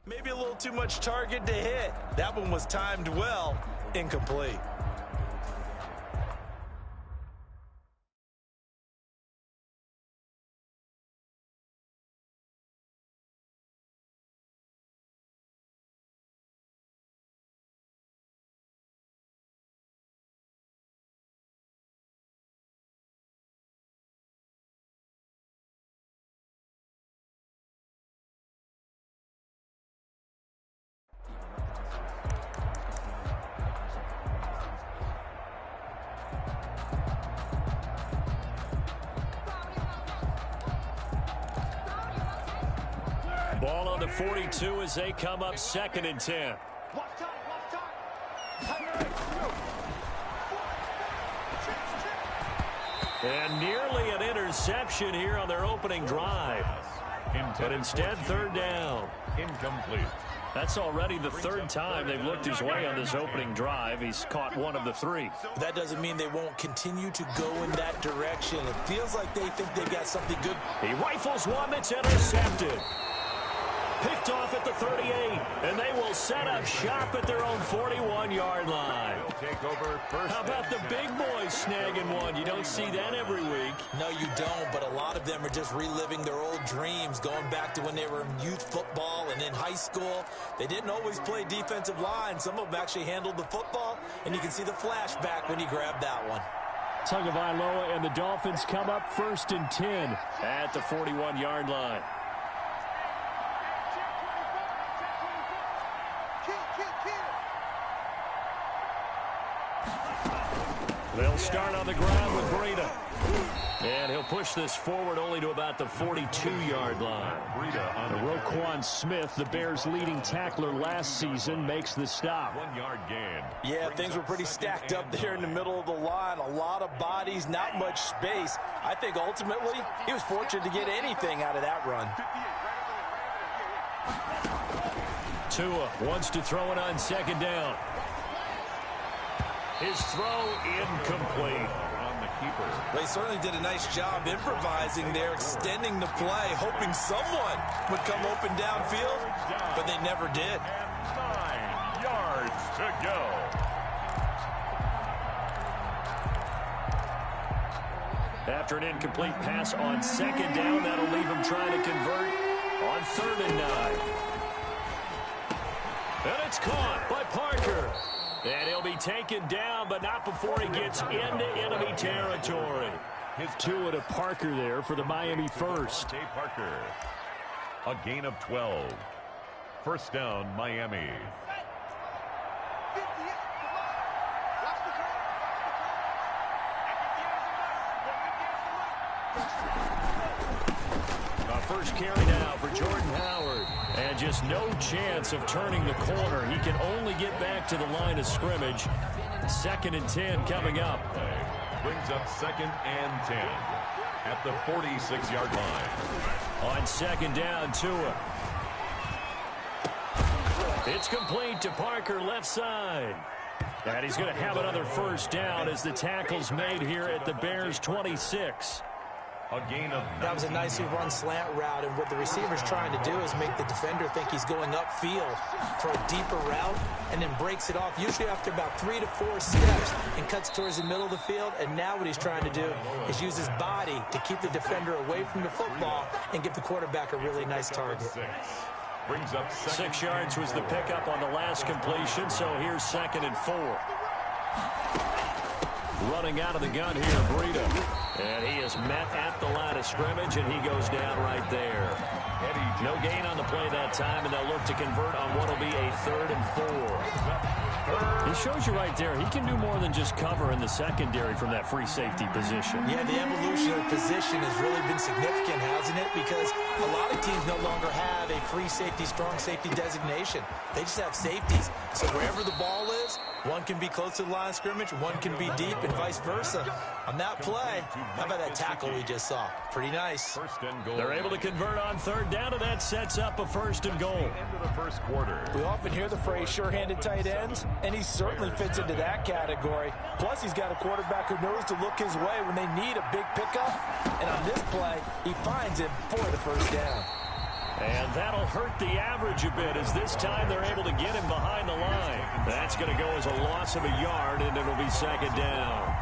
Maybe a little too much target to hit. That one was timed well, incomplete. Ball on the 42 as they come up 2nd and 10. And nearly an interception here on their opening drive. But instead, 3rd down. Incomplete. That's already the 3rd time they've looked his way on this opening drive. He's caught 1 of the 3. That doesn't mean they won't continue to go in that direction. It feels like they think they've got something good. He rifles one that's intercepted. Picked off at the 38, and they will set up shop at their own 41-yard line. Take over first. How about the big boys snagging one? You don't see that every week. No, you don't, but a lot of them are just reliving their old dreams, going back to when they were in youth football and in high school. They didn't always play defensive line. Some of them actually handled the football, and you can see the flashback when he grabbed that one. Tagovailoa and the Dolphins come up 1st and 10 at the 41-yard line. They'll start on the ground with Breida. And he'll push this forward only to about the 42-yard line. Roquan Smith, the Bears' leading tackler last season, makes the stop. 1-yard gain. Yeah, things were pretty stacked up there in the middle of the line. A lot of bodies, not much space. I think ultimately he was fortunate to get anything out of that run. Tua wants to throw it on 2nd down. His throw incomplete. On the keeper. They certainly did a nice job improvising there, extending the play, hoping someone would come open downfield, but they never did. And 9 yards to go. After an incomplete pass on 2nd down, that'll leave him trying to convert on 3rd and 9. And it's caught by Parker. And he'll be taken down, but not before he gets into enemy territory. Tua to Parker there for the Miami first. Parker. A gain of 12. 1st down, Miami. First carry now for Jordan Howard. And just no chance of turning the corner. He can only get back to the line of scrimmage. 2nd and 10 coming up. Brings up 2nd and 10 at the 46-yard line. On 2nd down, Tua. It's complete to Parker, left side. And he's going to have another 1st down as the tackle's made here at the Bears' 26. A gain of 19. That was a nicely run slant route, and what the receiver's trying to do is make the defender think he's going upfield for a deeper route, and then breaks it off, usually after about 3 to 4 steps, and cuts towards the middle of the field. And now what he's trying to do is use his body to keep the defender away from the football and give the quarterback a really nice target. Brings up 6 yards was the pickup on the last completion, so here's 2nd and 4. Running out of the gun here, Breida. And he is met at the line of scrimmage, and he goes down right there. No gain on the play that time, and they'll look to convert on what will be a 3rd and 4. He shows you right there, he can do more than just cover in the secondary from that free safety position. Yeah, the evolution of position has really been significant, hasn't it? Because a lot of teams no longer have a free safety, strong safety designation. They just have safeties. So wherever the ball is, one can be close to the line of scrimmage, one can be deep, and vice versa. On that play, how about that tackle we just saw? Pretty nice. 1st and goal. They're able to convert on 3rd down, and that sets up a 1st and goal. Into the 1st quarter. We often hear the phrase sure-handed tight ends, and he certainly fits into that category. Plus, he's got a quarterback who knows to look his way when they need a big pickup. And on this play, he finds him for the 1st down. And that'll hurt the average a bit as this time they're able to get him behind the line. That's going to go as a loss of a yard, and it'll be second down.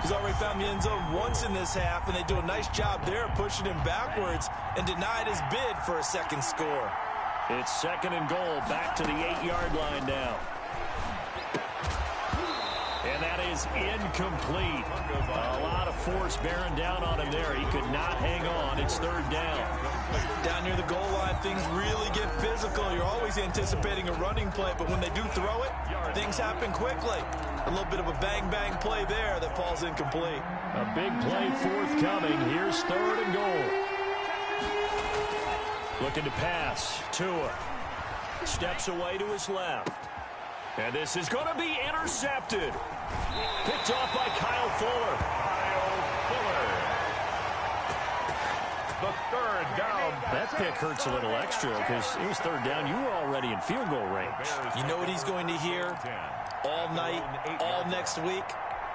He's already found the end zone once in this half, and they do a nice job there pushing him backwards and denied his bid for a second score. It's second and goal, back to the 8-yard line now. And that is incomplete. A lot of force bearing down on him there. He could not hang on. It's third down. Down near the goal line, things really get physical. You're always anticipating a running play, but when they do throw it, things happen quickly. A little bit of a bang-bang play there that falls incomplete. A big play forthcoming. Here's third and goal. Looking to pass. Tua steps away to his left. And this is going to be intercepted. Picked off by Kyle Fuller. The third down. That pick hurts a little extra because it was third down. You were already in field goal range. You know what he's going to hear all night, all next week?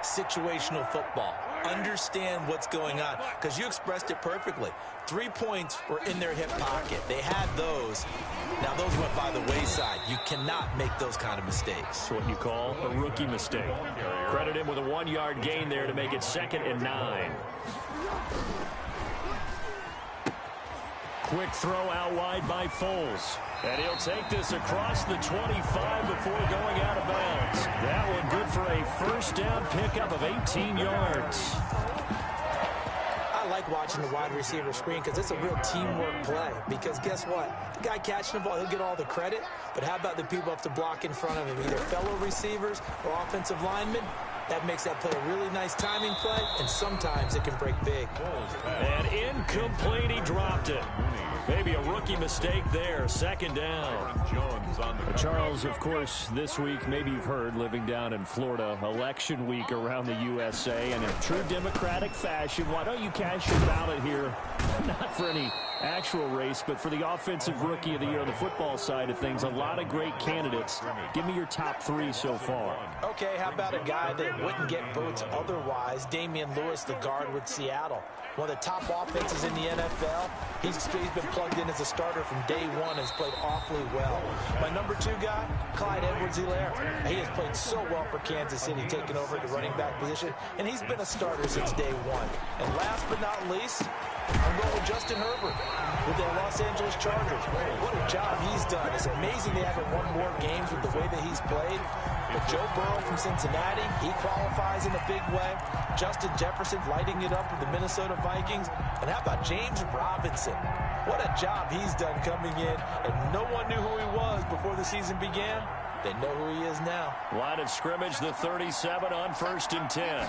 Situational football. Understand what's going on, because you expressed it perfectly. 3 points were in their hip pocket. They had those. Now, those went by the wayside. You cannot make those kind of mistakes. That's what you call a rookie mistake. Credit him with a 1-yard gain there to make it 2nd and 9. Quick throw out wide by Foles. And he'll take this across the 25 before going out of bounds. That one good for a first down pickup of 18 yards. I like watching the wide receiver screen because it's a real teamwork play. Because guess what? The guy catching the ball, he'll get all the credit. But how about the people up to block in front of him, either fellow receivers or offensive linemen? That makes that play a really nice timing play, and sometimes it can break big. And incomplete, he dropped it. Maybe a rookie mistake there, 2nd down. Charles, of course, this week, maybe you've heard, living down in Florida, election week around the USA, and in true Democratic fashion, why don't you cash your ballot here? Not for any actual race, but for the Offensive Rookie of the Year on the football side of things. A lot of great candidates. Give me your top 3 so far. Okay, how about a guy that wouldn't get votes otherwise? Damian Lewis, the guard with Seattle. One of the top offenses in the NFL. He's been plugged in as a starter from day one and has played awfully well. My number 2 guy, Clyde Edwards-Helaire. He has played so well for Kansas City, taking over the running back position, and he's been a starter since day one. And last but not least, I'm going with Justin Herbert with the Los Angeles Chargers. What a job he's done. It's amazing they haven't won more games with the way that he's played. But Joe Burrow from Cincinnati, he qualifies in a big way. Justin Jefferson lighting it up with the Minnesota Vikings. And how about James Robinson? What a job he's done coming in. And no one knew who he was before the season began. They know who he is now. Line of scrimmage, the 37 on 1st and 10.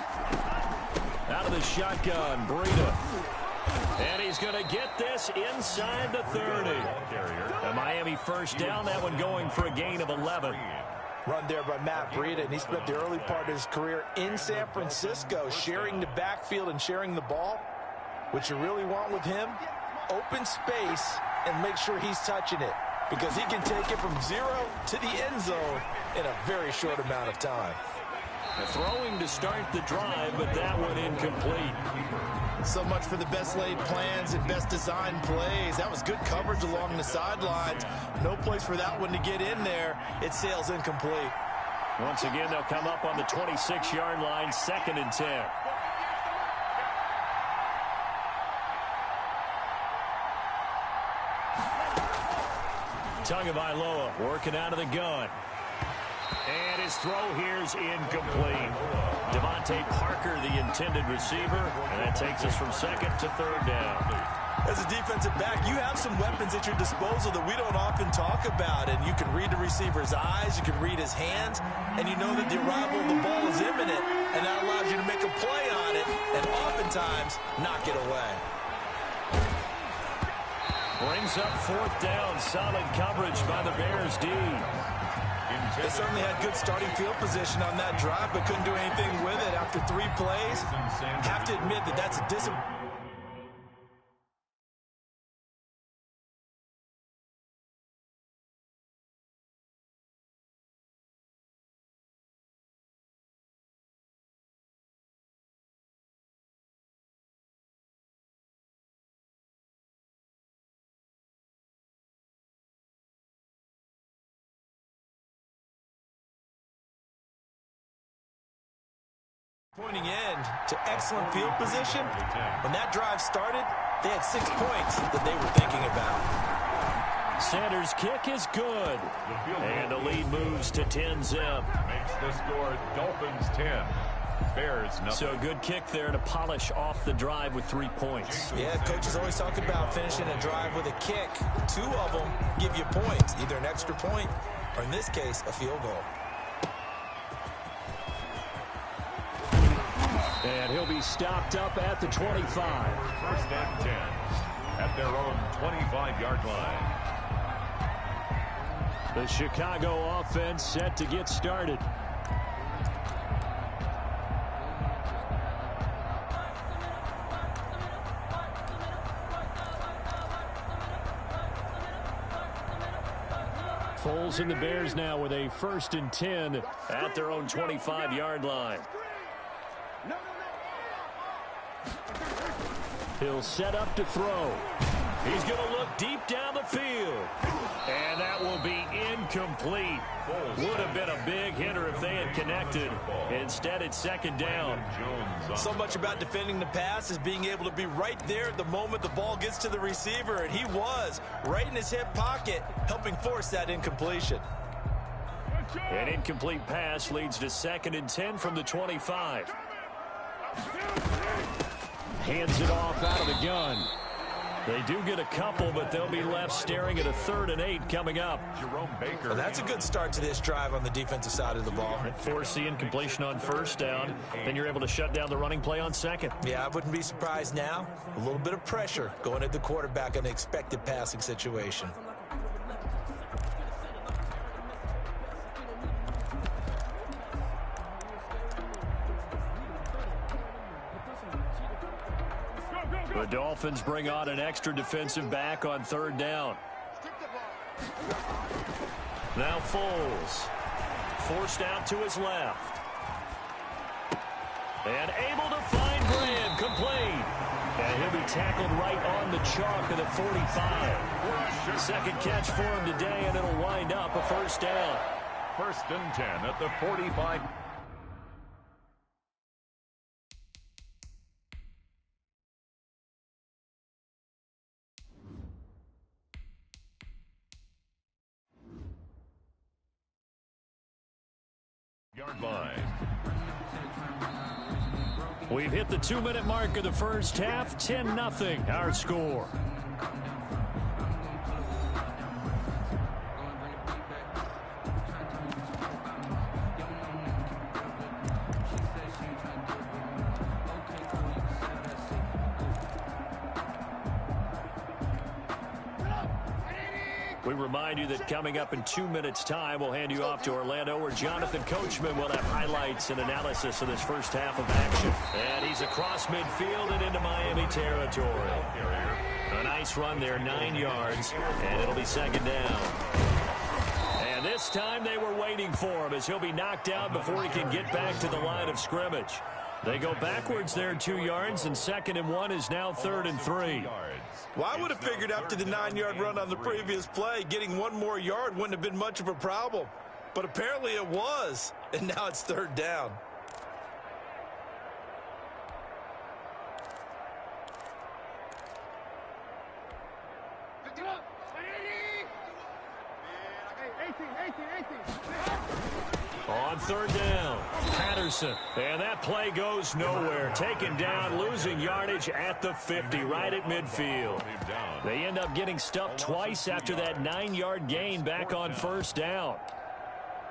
Out of the shotgun, Breida. And he's going to get this inside the 30. A Miami first down, that one going for a gain of 11. Run there by Matt Breida, and he spent the early part of his career in San Francisco, sharing the backfield and sharing the ball. What you really want with him, open space and make sure he's touching it, because he can take it from 0 to the end zone in a very short amount of time. Throwing to start the drive, but that one incomplete. So much for the best laid plans and best designed plays. That was good coverage along the sidelines. No place for that one to get in there. It sails incomplete. Once again, they'll come up on the 26-yard line, 2nd and 10. Tagovailoa working out of the gun. And his throw here's incomplete. Devontae Parker, the intended receiver, and that takes us from 2nd to 3rd down. As a defensive back, you have some weapons at your disposal that we don't often talk about, and you can read the receiver's eyes, you can read his hands, and you know that the arrival of the ball is imminent, and that allows you to make a play on it, and oftentimes knock it away. Brings up 4th down. Solid coverage by the Bears D. They certainly had good starting field position on that drive, but couldn't do anything with it after 3 plays. Have to admit that that's a disappointment. Pointing in to excellent field position. When that drive started, they had 6 points that they were thinking about. Sanders' kick is good. And the lead moves to 10-zip. Makes the score Dolphins 10. Bears nothing. So a good kick there to polish off the drive with 3 points. Yeah, coaches always talk about finishing a drive with a kick. 2 of them give you points, either an extra point or, in this case, a field goal. And he'll be stopped up at the 25. First and 10 at their own 25-yard line. The Chicago offense set to get started. Foles and the Bears now with a 1st and 10 at their own 25-yard line. He'll set up to throw. He's going to look deep down the field. And that will be incomplete. Would have been a big hitter if they had connected. Instead, it's 2nd down. So much about defending the pass is being able to be right there at the moment the ball gets to the receiver. And he was right in his hip pocket, helping force that incompletion. An incomplete pass leads to 2nd and 10 from the 25. Hands it off out of the gun. They do get a couple, but they'll be left staring at a 3rd and 8 coming up. Jerome Baker. Well, that's a good start to this drive on the defensive side of the ball. Force the incompletion on 1st down. Then you're able to shut down the running play on 2nd. Yeah, I wouldn't be surprised now. A little bit of pressure going at the quarterback in an expected passing situation. The Dolphins bring on an extra defensive back on 3rd down. Now Foles. Forced out to his left. And able to find Graham. Complete. And he'll be tackled right on the chalk of the 45. 2nd catch for him today, and it'll wind up a 1st down. 1st and 10 at the 45. Yard line. We've hit the 2-minute mark of the 1st half. 10-0 our score. We remind you that coming up in 2 minutes' time, we'll hand you off to Orlando, where Jonathan Coachman will have highlights and analysis of this 1st half of action. And he's across midfield and into Miami territory. A nice run there, 9 yards, and it'll be 2nd down. And this time they were waiting for him, as he'll be knocked out before he can get back to the line of scrimmage. They go backwards there 2 yards, and 2nd and 1 is now 3rd and 3. Well, I would have figured after the 9-yard run on the previous play, getting 1 more yard wouldn't have been much of a problem. But apparently it was, and now it's 3rd down. On 3rd down, Patterson. And that play goes nowhere. Taken down, losing yardage at the 50, right at midfield. They end up getting stuffed twice after that 9-yard gain back on 1st down.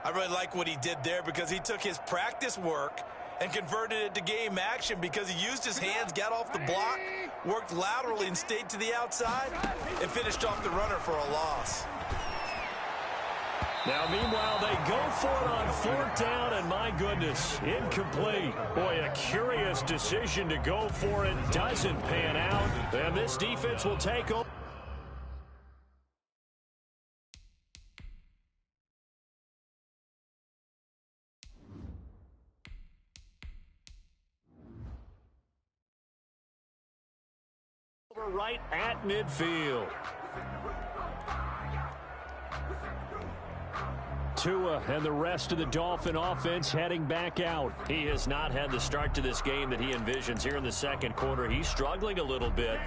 I really like what he did there, because he took his practice work and converted it to game action, because he used his hands, got off the block, worked laterally and stayed to the outside, and finished off the runner for a loss. Now, meanwhile, they go for it on 4th down, and my goodness, incomplete. Boy, a curious decision to go for it. Doesn't pan out, and this defense will take over. Right at midfield. Tua and the rest of the Dolphin offense heading back out. He has not had the start to this game that he envisions here in the second quarter. He's struggling a little bit.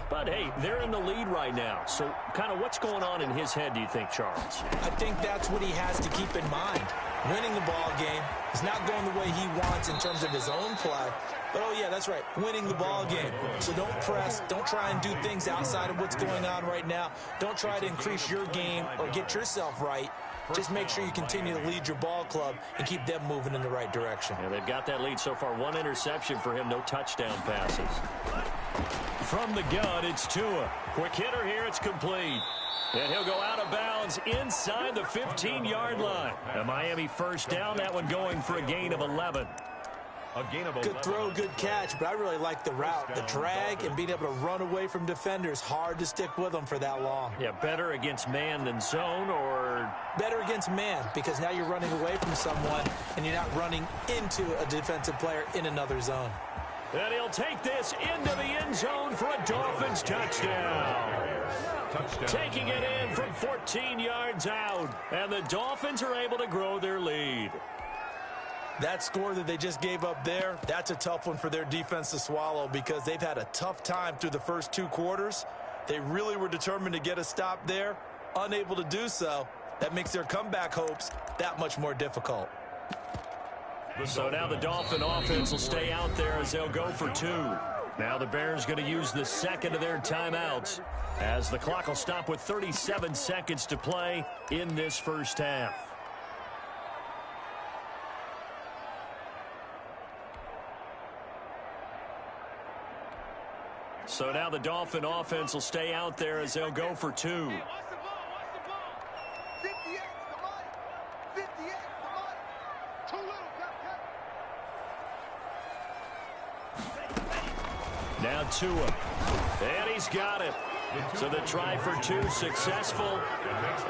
But, hey, they're in the lead right now. So kind of what's going on in his head, do you think, Charles? I think that's what he has to keep in mind. Winning the ball game is not going the way he wants in terms of his own play. But, oh, yeah, that's right, winning the ball game. So don't press. Don't try and do things outside of what's going on right now. Don't try to increase your game or get yourself right. Just make sure you continue to lead your ball club and keep them moving in the right direction. Yeah, they've got that lead so far. One interception for him, no touchdown passes. From the gun, it's Tua. Quick hitter here, it's complete. And he'll go out of bounds inside the 15-yard line. A Miami first down, that one going for a gain of 11. Good throw, good catch, but I really like the route. The drag and being able to run away from defenders, hard to stick with them for that long. Yeah, better against man than zone, or? Better against man, because now you're running away from someone and you're not running into a defensive player in another zone. And he'll take this into the end zone for a Dolphins touchdown. Taking it in from 14 yards out, and the Dolphins are able to grow their lead. That score that they just gave up there, that's a tough one for their defense to swallow because they've had a tough time through the first two quarters. They really were determined to get a stop there, unable to do so. That makes their comeback hopes that much more difficult. So now the Dolphin offense will stay out there as they'll go for two. Now the Bears going to use the second of their timeouts as the clock will stop with 37 seconds to play in this first half. So now the Dolphin offense will stay out there as they'll go for two. Now Tua, and he's got it. So the try for two successful,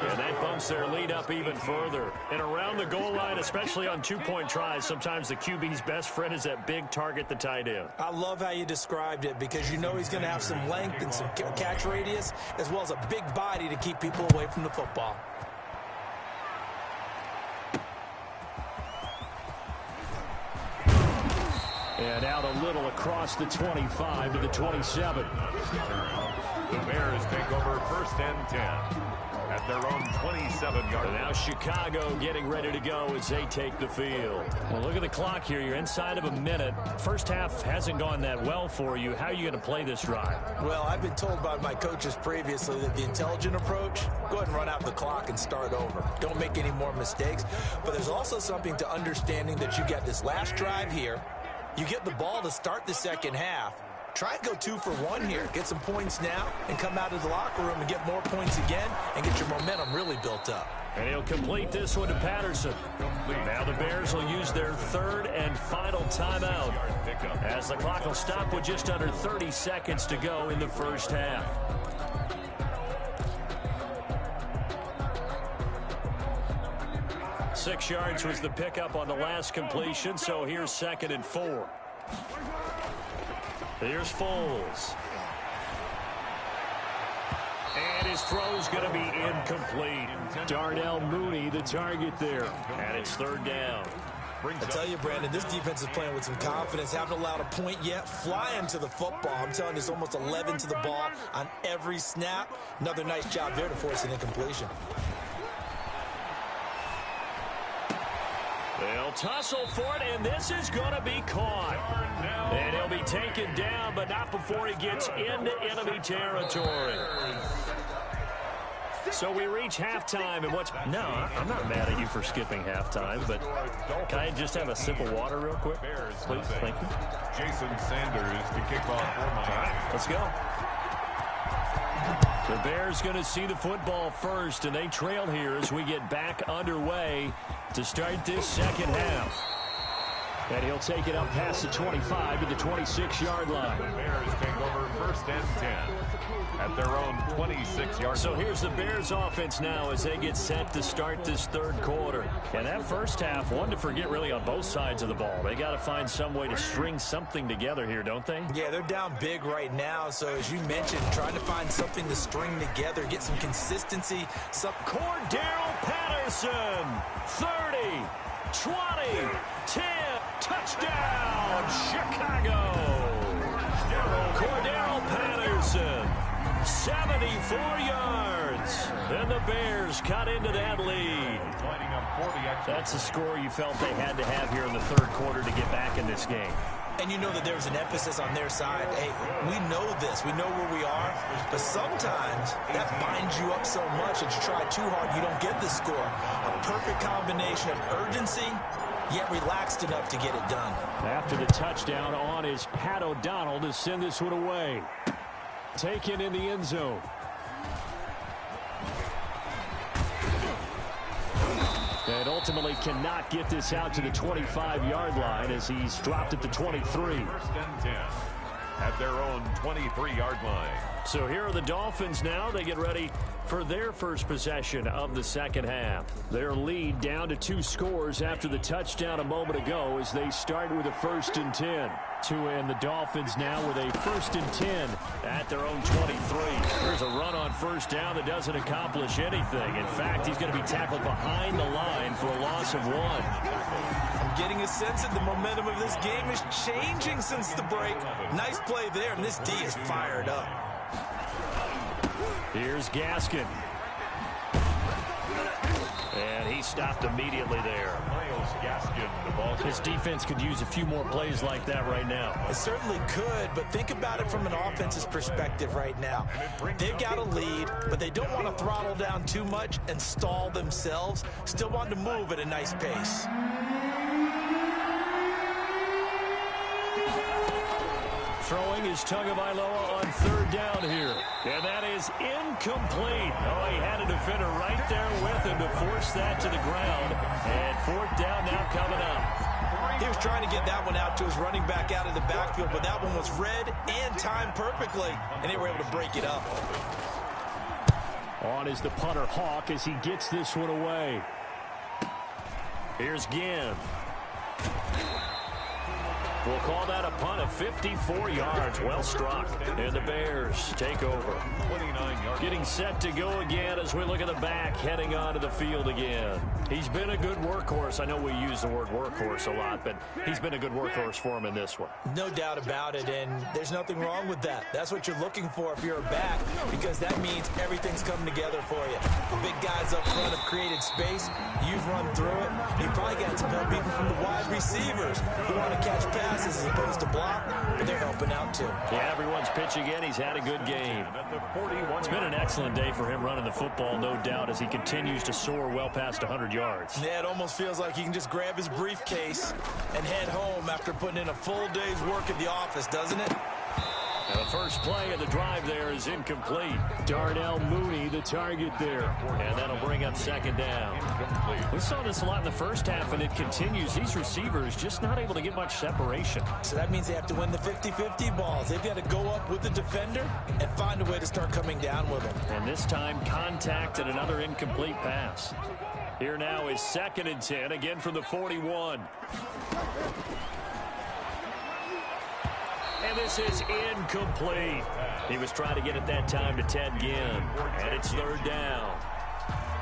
and that bumps their lead up even further. And around the goal line, especially on two-point tries, sometimes the QB's best friend is that big target, the tight end. I love how you described it because you know he's going to have some length and some catch radius as well as a big body to keep people away from the football. And out a little across the 25 to the 27. The Bears take over first and 10 at their own 27-yard line. Now Chicago getting ready to go as they take the field. Well, look at the clock here. You're inside of a minute. First half hasn't gone that well for you. How are you going to play this drive? Well, I've been told by my coaches previously that the intelligent approach, go ahead and run out the clock and start over. Don't make any more mistakes. But there's also something to understanding that you get this last drive here. You get the ball to start the second half. Try and go 2 for 1 here. Get some points now and come out of the locker room and get more points again and get your momentum really built up. And he'll complete this one to Patterson. Now the Bears will use their third and final timeout as the clock will stop with just under 30 seconds to go in the first half. Six yards was the pickup on the last completion, so here's 2nd and 4. Here's Foles. And his throw's going to be incomplete. Darnell Mooney, the target there. And it's 3rd down. I tell you, Brandon, this defense is playing with some confidence. Haven't allowed a point yet. Flying to the football. I'm telling you, it's almost 11 to the ball on every snap. Another nice job there to force an incompletion. They'll tussle for it, and this is going to be caught. And he'll be taken down, but not before he gets into enemy territory. So we reach halftime, and no, I'm not mad at you for skipping halftime, but can I just have a sip of water real quick? Please, thank you. Jason Sanders to kick off for Miami. All right, let's go. The Bears going to see the football first, and they trail here as we get back underway to start this second half. And he'll take it up past the 25 to the 26-yard line. The Bears take over first and 10 at their own 26-yard So line. here's the Bears offense now as they get set to start this third quarter. And that first half, one to forget really on both sides of the ball. They got to find some way to string something together here, don't they? Yeah, they're down big right now. So as you mentioned, trying to find something to string together, get some consistency. Cordero Patterson, 30, 20, 10, touchdown, Chicago. Cordero Patterson, 74 yards. And the Bears cut into that lead. That's the score you felt they had to have here in the third quarter to get back in this game. And you know that there was an emphasis on their side. Hey, we know this. We know where we are. But sometimes that binds you up so much that you try too hard, you don't get the score. A perfect combination of urgency, yet relaxed enough to get it done. After the touchdown, on is Pat O'Donnell to send this one away. Taken in the end zone. And ultimately cannot get this out to the 25-yard line as he's dropped at the 23. First and 10 at their own 23-yard line. So here are the Dolphins now. They get ready for their first possession of the second half. Their lead down to 2 scores after the touchdown a moment ago as they start with a 1st and 10. And the Dolphins now with a 1st and 10 at their own 23. There's a run on first down that doesn't accomplish anything. In fact, he's going to be tackled behind the line for a loss of 1. I'm getting a sense that the momentum of this game is changing since the break. Nice play there, and this D is fired up. Here's Gaskin. And he stopped immediately there. Miles Gaskin, the ball. His defense could use a few more plays like that right now. It certainly could, but think about it from an offense's perspective right now. They've got a lead, but they don't want to throttle down too much and stall themselves. Still want to move at a nice pace. Throwing is Tagovailoa on third down here. And that is incomplete. Oh, he had a defender right there with him to force that to the ground. And fourth down now coming up. He was trying to get that one out to his running back out of the backfield, but that one was read and timed perfectly, and they were able to break it up. On is the punter Hawk as he gets this one away. Here's Ginn. We'll call that a punt of 54 yards. Well struck. And the Bears take over. 29 yards. Getting set to go again as we look at the back, heading onto the field again. He's been a good workhorse. I know we use the word workhorse a lot, but he's been a good workhorse for him in this one. No doubt about it, and there's nothing wrong with that. That's what you're looking for if you're a back, because that means everything's coming together for you. The big guys up front have created space. You've run through it. You've probably got some help even from the wide receivers who want to catch passes as opposed to block, but they're helping out too. Yeah, everyone's pitching in. He's had a good game. It's been an excellent day for him running the football, no doubt, as he continues to soar well past 100 yards. Yeah, it almost feels like he can just grab his briefcase and head home after putting in a full day's work at the office, doesn't it? And the first play of the drive there is incomplete. Darnell Mooney, the target there. And that'll bring up second down. We saw this a lot in the first half, and it continues. These receivers just not able to get much separation. So that means they have to win the 50-50 balls. They've got to go up with the defender and find a way to start coming down with him. And this time, contact and another incomplete pass. Here now is 2nd and 10, again from the 41. And this is incomplete. He was trying to get it that time to Ted Ginn. And it's third down.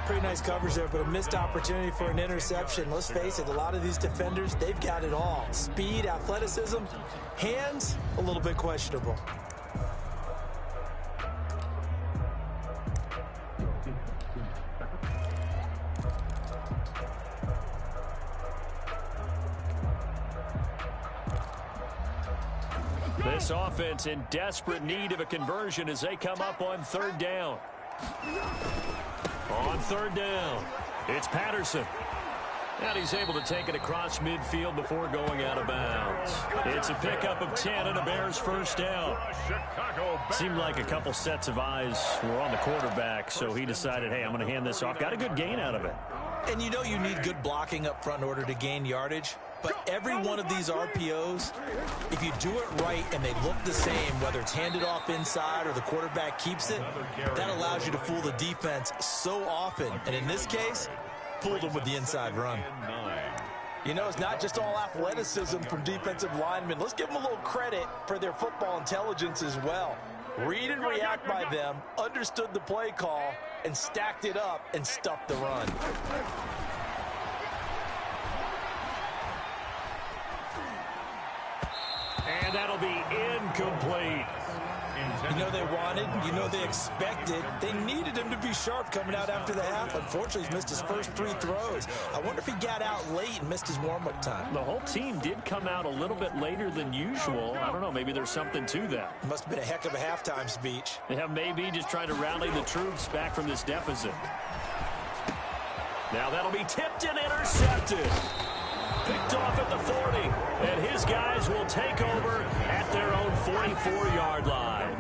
Pretty nice coverage there, but a missed opportunity for an interception. Let's face it, a lot of these defenders, they've got it all. Speed, athleticism, hands, a little bit questionable. This offense in desperate need of a conversion as they come up on third down. On third down, it's Patterson. And he's able to take it across midfield before going out of bounds. It's a pickup of 10 and a Bears first down. Seemed like a couple sets of eyes were on the quarterback, so he decided, hey, I'm going to hand this off. Got a good gain out of it. And you know you need good blocking up front in order to gain yardage. But every one of these RPOs, if you do it right and they look the same, whether it's handed off inside or the quarterback keeps it, that allows you to fool the defense so often. And in this case, fooled them with the inside run. You know, it's not just all athleticism from defensive linemen. Let's give them a little credit for their football intelligence as well. Read and react by them, understood the play call, and stacked it up and stuffed the run. And that'll be incomplete. You know they wanted, you know they expected. They needed him to be sharp coming out after the half. Unfortunately, he's missed his first 3 throws. I wonder if he got out late and missed his warm-up time. The whole team did come out a little bit later than usual. I don't know, maybe there's something to that. It must have been a heck of a halftime speech. Yeah, maybe just trying to rally the troops back from this deficit. Now that'll be tipped and intercepted. Picked off at the 40, and his guys will take over at their own 44-yard line.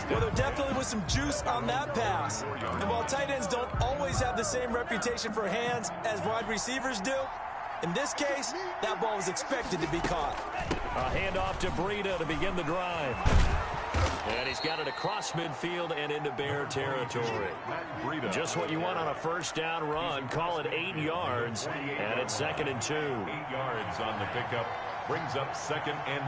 Well, there definitely was some juice on that pass. And while tight ends don't always have the same reputation for hands as wide receivers do, in this case, that ball was expected to be caught. A handoff to Breida to begin the drive. And he's got it across midfield and into Bear territory. Just what you want on a first down run. Call it 8 yards, and it's 2nd and 2. 8 yards on the pickup. Brings up 2nd and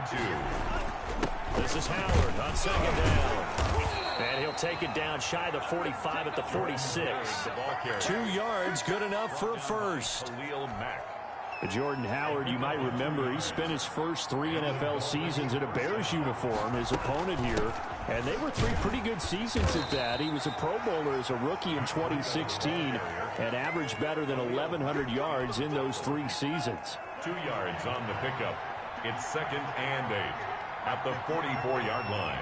2. This is Howard on 2nd down. And he'll take it down shy of the 45 at the 46. 2 yards, good enough for a first. Jordan Howard, you might remember, he spent his first 3 NFL seasons in a Bears uniform, his opponent here, and they were 3 pretty good seasons at that. He was a Pro Bowler as a rookie in 2016 and averaged better than 1,100 yards in those 3 seasons. 2 yards on the pickup. It's 2nd and 8 at the 44-yard line.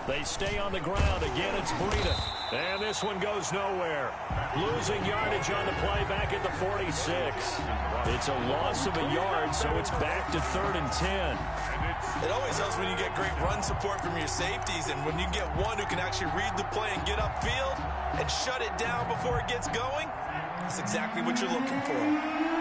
They stay on the ground. Again, it's Breida. And this one goes nowhere. Losing yardage on the play back at the 46. It's a loss of a yard, so it's back to 3rd and 10. It always helps when you get great run support from your safeties, and when you get one who can actually read the play and get upfield and shut it down before it gets going, that's exactly what you're looking for.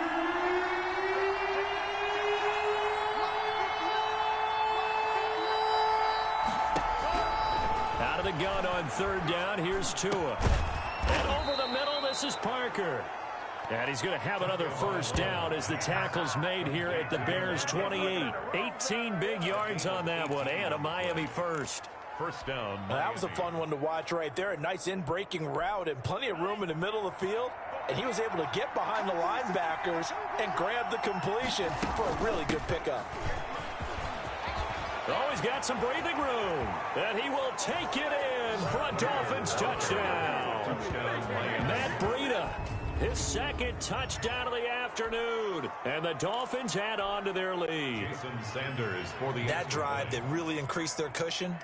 The gun on 3rd down. Here's Tua. And over the middle, this is Parker. And he's going to have another first down as the tackle's made here at the Bears 28. 18 big yards on that one, and a Miami first. First down. That was a fun one to watch right there. A nice in-breaking route and plenty of room in the middle of the field. And he was able to get behind the linebackers and grab the completion for a really good pickup. Oh, he's got some breathing room. And he will take it in for a Dolphins touchdown. Matt Breida, his 2nd touchdown of the afternoon. And the Dolphins add on to their lead. Sanders for the that drive that really increased their cushion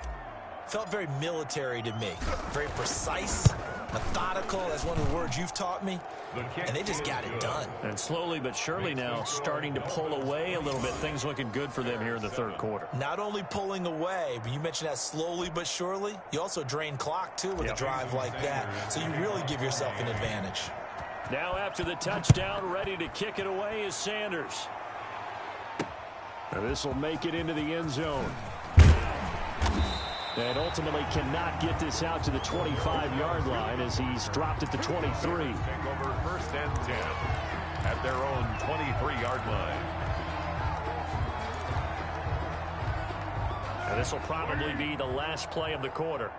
felt very military to me. Very precise, methodical. That's one of the words you've taught me. And they just got it done. And slowly but surely now starting to pull away a little bit. Things looking good for them here in the 3rd quarter. Not only pulling away, but you mentioned that slowly but surely. You also drain clock, too, with a drive like that. So you really give yourself an advantage. Now after the touchdown, ready to kick it away is Sanders. And this will make it into the end zone. And ultimately cannot get this out to the 25-yard line as he's dropped at the 23. Take over 1st and 10 at their own 23-yard line. And this will probably be the last play of the quarter.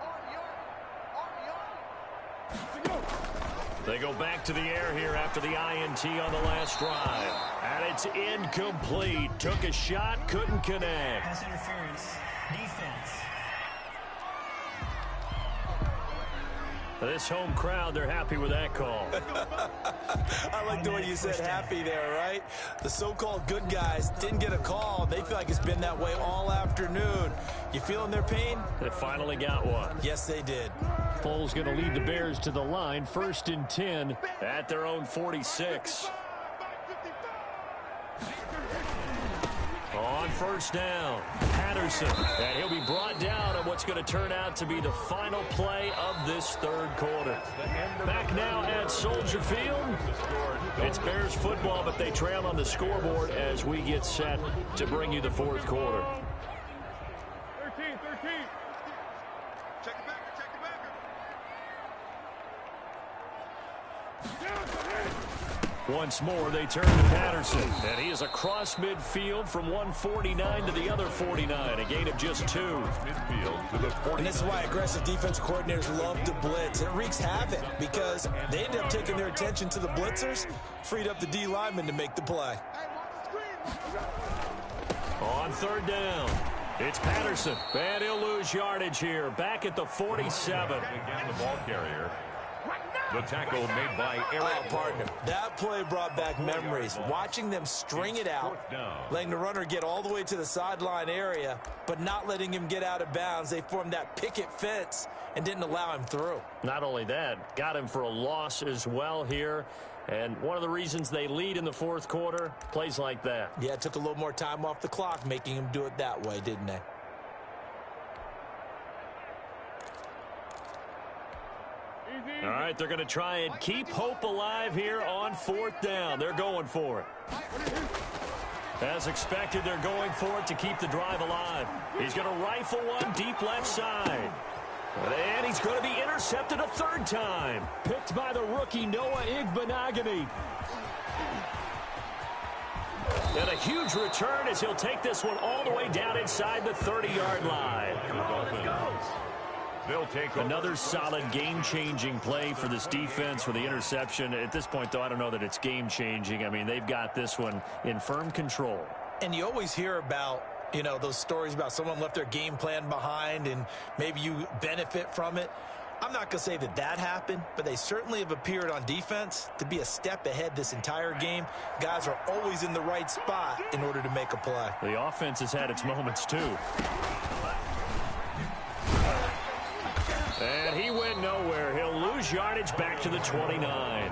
They go back to the air here after the INT on the last drive. And it's incomplete. Took a shot, couldn't connect. Pass interference. Defense. This home crowd, they're happy with that call. I like the way you said happy there, right? The so-called good guys didn't get a call. They feel like it's been that way all afternoon. You feeling their pain? They finally got one. Yes, they did. Foles going to lead the Bears to the line. 1st and 10 at their own 46. On first down, Patterson. And he'll be brought down on what's going to turn out to be the final play of this third quarter. Back now at Soldier Field. It's Bears football, but they trail on the scoreboard as we get set to bring you the fourth quarter. 13. Check it back. Once more, they turn to Patterson. And he is across midfield from 149 to the other 49. A gain of just 2. Midfield to the 49. And this is why aggressive defensive coordinators love to blitz. It wreaks havoc because they end up taking their attention to the blitzers, freed up the D lineman to make the play. On third down, it's Patterson. And he'll lose yardage here. Back at the 47. Again, the ball carrier. The tackle made by Eric. Oh, partner. That play brought back memories. Watching them string it out, letting the runner get all the way to the sideline area, but not letting him get out of bounds. They formed that picket fence and didn't allow him through. Not only that, got him for a loss as well here. And one of the reasons they lead in the fourth quarter, plays like that. Yeah, it took a little more time off the clock, making him do it that way, didn't they? All right, they're going to try and keep hope alive here on fourth down. They're going for it. As expected, they're going for it to keep the drive alive. He's going to rifle one deep left side. And he's going to be intercepted a third time. Picked by the rookie Noah Igbenogany. And a huge return as he'll take this one all the way down inside the 30-yard line. Come on, let's go. They'll take another solid game-changing play for this defense with the interception. At this point, though, I don't know that it's game-changing. I mean, they've got this one in firm control. And you always hear about, you know, those stories about someone left their game plan behind and maybe you benefit from it. I'm not going to say that that happened, but they certainly have appeared on defense to be a step ahead this entire game. Guys are always in the right spot in order to make a play. The offense has had its moments, too. And he went nowhere. He'll lose yardage back to the 29.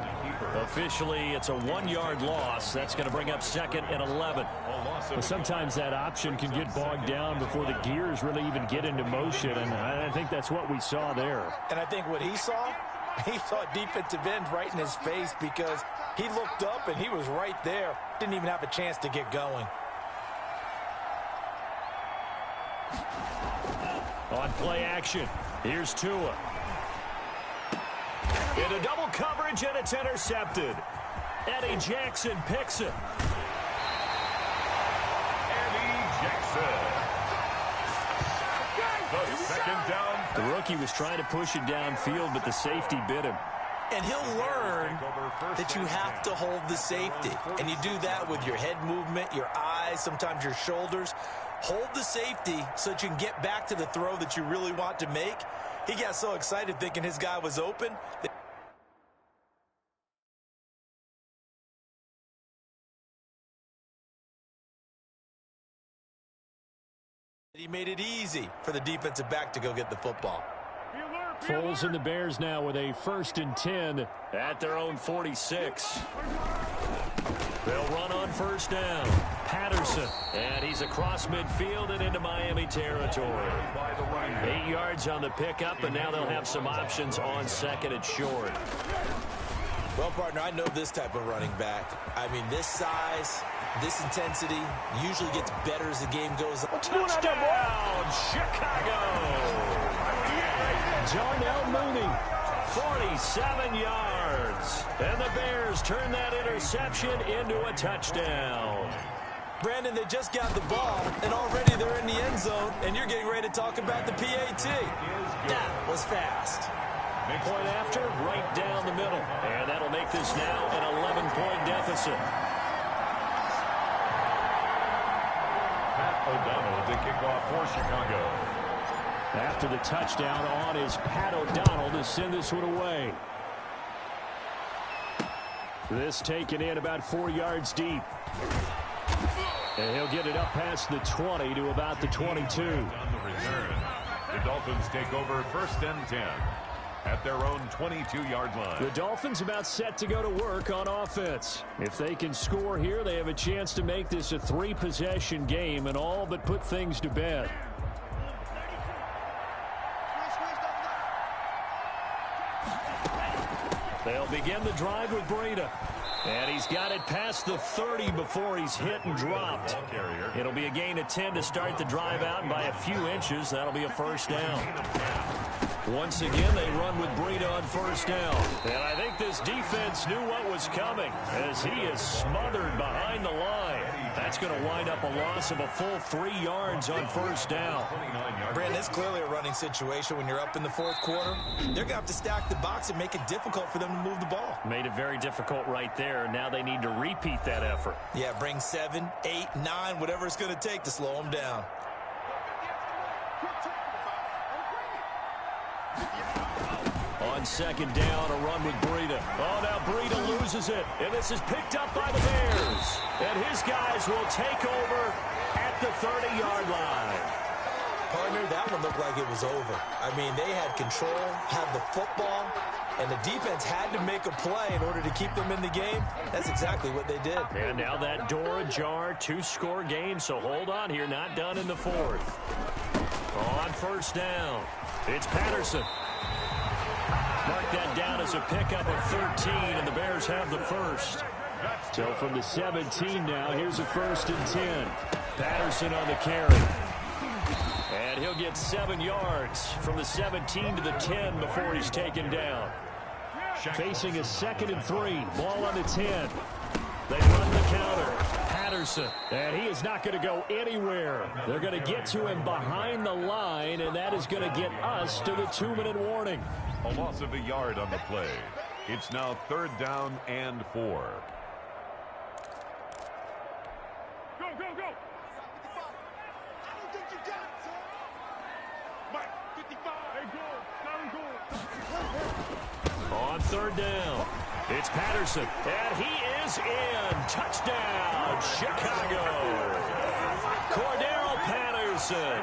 Officially, it's a 1-yard loss. That's going to bring up second and 11. Well, sometimes that option can get bogged down before the gears really even get into motion, and I think that's what we saw there. And I think what he saw a defensive end right in his face because he looked up and he was right there. Didn't even have a chance to get going. On play action, here's Tua. Into double coverage, and it's intercepted. Eddie Jackson picks it. Eddie Jackson. The second down. The rookie was trying to push it downfield, but the safety bit him. And he'll learn that you have to hold the safety. And you do that with your head movement, your eyes, sometimes your shoulders. Hold the safety so that you can get back to the throw that you really want to make. He got so excited thinking his guy was open that he made it easy for the defensive back to go get the football. Foles and the Bears now with a 1st and 10 at their own 46. They'll run on first down. Patterson, and he's across midfield and into Miami territory. 8 yards on the pickup, and now they'll have some options on second and short. Well, partner, I know this type of running back. I mean, this size, this intensity usually gets better as the game goes on. Touchdown, Chicago! Darnell Mooney. 47 yards. And the Bears turn that interception into a touchdown. Brandon, they just got the ball, and already they're in the end zone, and you're getting ready to talk about the PAT. That was fast. Point after, right down the middle. And that'll make this now an 11-point deficit. Pat O'Donnell to kick off for Chicago. After the touchdown on is Pat O'Donnell to send this one away. This taken in about 4 yards deep. And he'll get it up past the 20 to about the 22. On the return, the Dolphins take over 1st and 10. at their own 22-yard line. The Dolphins about set to go to work on offense. If they can score here, they have a chance to make this a 3-possession game and all but put things to bed. They'll begin the drive with Breida. And he's got it past the 30 before he's hit and dropped. It'll be a gain of 10 to start the drive out, and by a few inches, that'll be a first down. Once again, they run with Breida on first down. And I think this defense knew what was coming as he is smothered behind the line. That's going to wind up a loss of a full 3 yards on first down. Brandon, it's clearly a running situation when you're up in the fourth quarter. They're going to have to stack the box and make it difficult for them to move the ball. Made it very difficult right there. Now they need to repeat that effort. Yeah, bring 7, 8, 9, whatever it's going to take to slow them down. On second down, a run with Breida. Oh, now Breida loses it, and this is picked up by the Bears. And his guys will take over at the 30-yard line. Partner, that one looked like it was over. I mean, they had control, had the football, and the defense had to make a play in order to keep them in the game. That's exactly what they did. And now that door ajar, 2-score game, so hold on here, not done in the fourth. On first down, it's Patterson. Mark that down as a pickup of 13, and the Bears have the first. So from the 17 now, here's a 1st and 10. Patterson on the carry. And he'll get 7 yards from the 17 to the 10 before he's taken down. Facing a 2nd and 3. Ball on the 10. They run the counter. Patterson. And he is not going to go anywhere. They're going to get to him behind the line, and that is going to get us to the 2-minute warning. A loss of a yard on the play. It's now 3rd down and 4. Go, go, go! I don't think you got it, son. Mike, 55. Hey, go. On 3rd down, it's Patterson, and he is in. Touchdown, Chicago. Cordero Patterson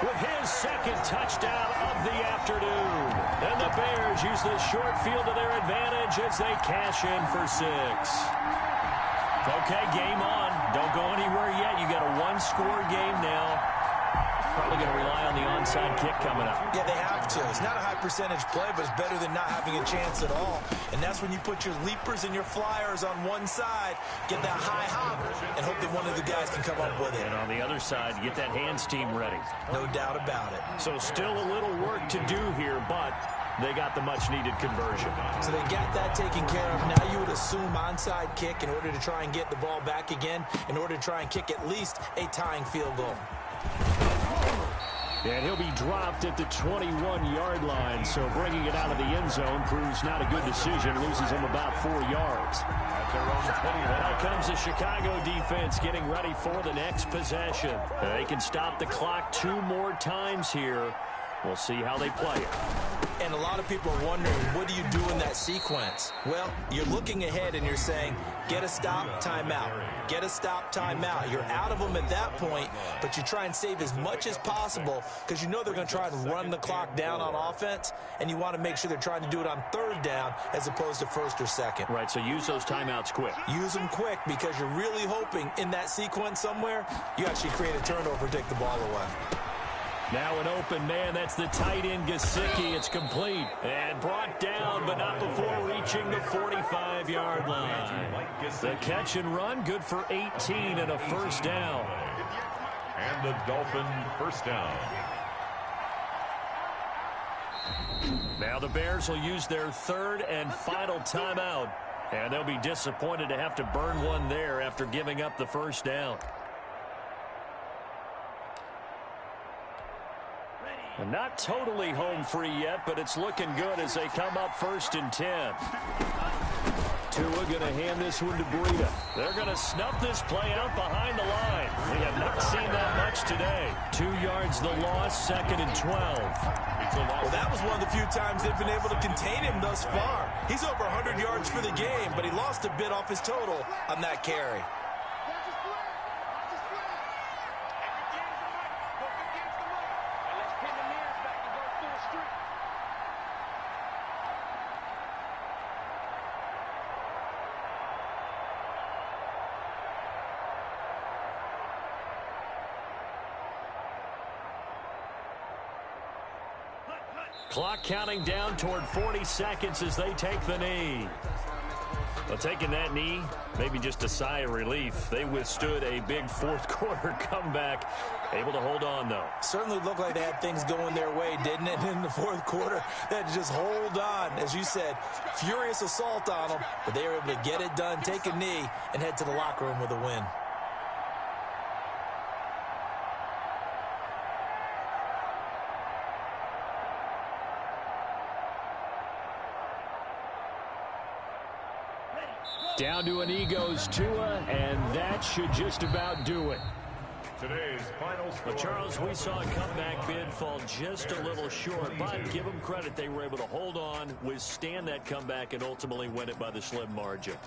with his 2nd touchdown of the afternoon. And the Bears use the short field to their advantage as they cash in for 6. Okay, game on. Don't go anywhere yet. You got a 1-score game now. Probably going to rely on the onside kick coming up. Yeah, they have to. It's not a high-percentage play, but it's better than not having a chance at all. And that's when you put your leapers and your flyers on one side, get that high hop, and hope that one of the guys can come up with it. And on the other side, get that hands team ready. No doubt about it. So still a little work to do here, but they got the much-needed conversion. So they got that taken care of. Now you would assume onside kick in order to try and get the ball back again, in order to try and kick at least a tying field goal. And he'll be dropped at the 21-yard line, so bringing it out of the end zone proves not a good decision. Loses him about 4 yards. Now comes the Chicago defense getting ready for the next possession. They can stop the clock 2 more times here. We'll see how they play it. And a lot of people are wondering, what do you do in that sequence? Well, you're looking ahead and you're saying, get a stop, timeout. Get a stop, timeout. You're out of them at that point, but you try and save as much as possible because you know they're going to try and run the clock down on offense, and you want to make sure they're trying to do it on 3rd down as opposed to 1st or 2nd. Right, so use those timeouts quick. Use them quick because you're really hoping in that sequence somewhere, you actually create a turnover and take the ball away. Now an open man, that's the tight end Gesicki. It's complete and brought down, but not before reaching the 45-yard line. The catch and run, good for 18 and a 1st down. And the Dolphin 1st down. Now the Bears will use their 3rd and final timeout, and they'll be disappointed to have to burn one there after giving up the 1st down. Not totally home free yet, but it's looking good as they come up 1st and 10. Tua going to hand this one to Breida. They're going to snuff this play out behind the line. We have not seen that much today. 2 yards the loss, 2nd and 12. Well, that was one of the few times they've been able to contain him thus far. He's over 100 yards for the game, but he lost a bit off his total on that carry. Clock counting down toward 40 seconds as they take the knee. Well, taking that knee, maybe just a sigh of relief. They withstood a big fourth quarter comeback. Able to hold on, though. Certainly looked like they had things going their way, didn't it? In the fourth quarter, they had to just hold on. As you said, furious assault on them, but they were able to get it done, take a knee, and head to the locker room with a win. Down to a knee goes Tua, and that should just about do it. Today's final score. Well, Charles, we saw a comeback bid fall just a little short, but give them credit. They were able to hold on, withstand that comeback, and ultimately win it by the slim margin.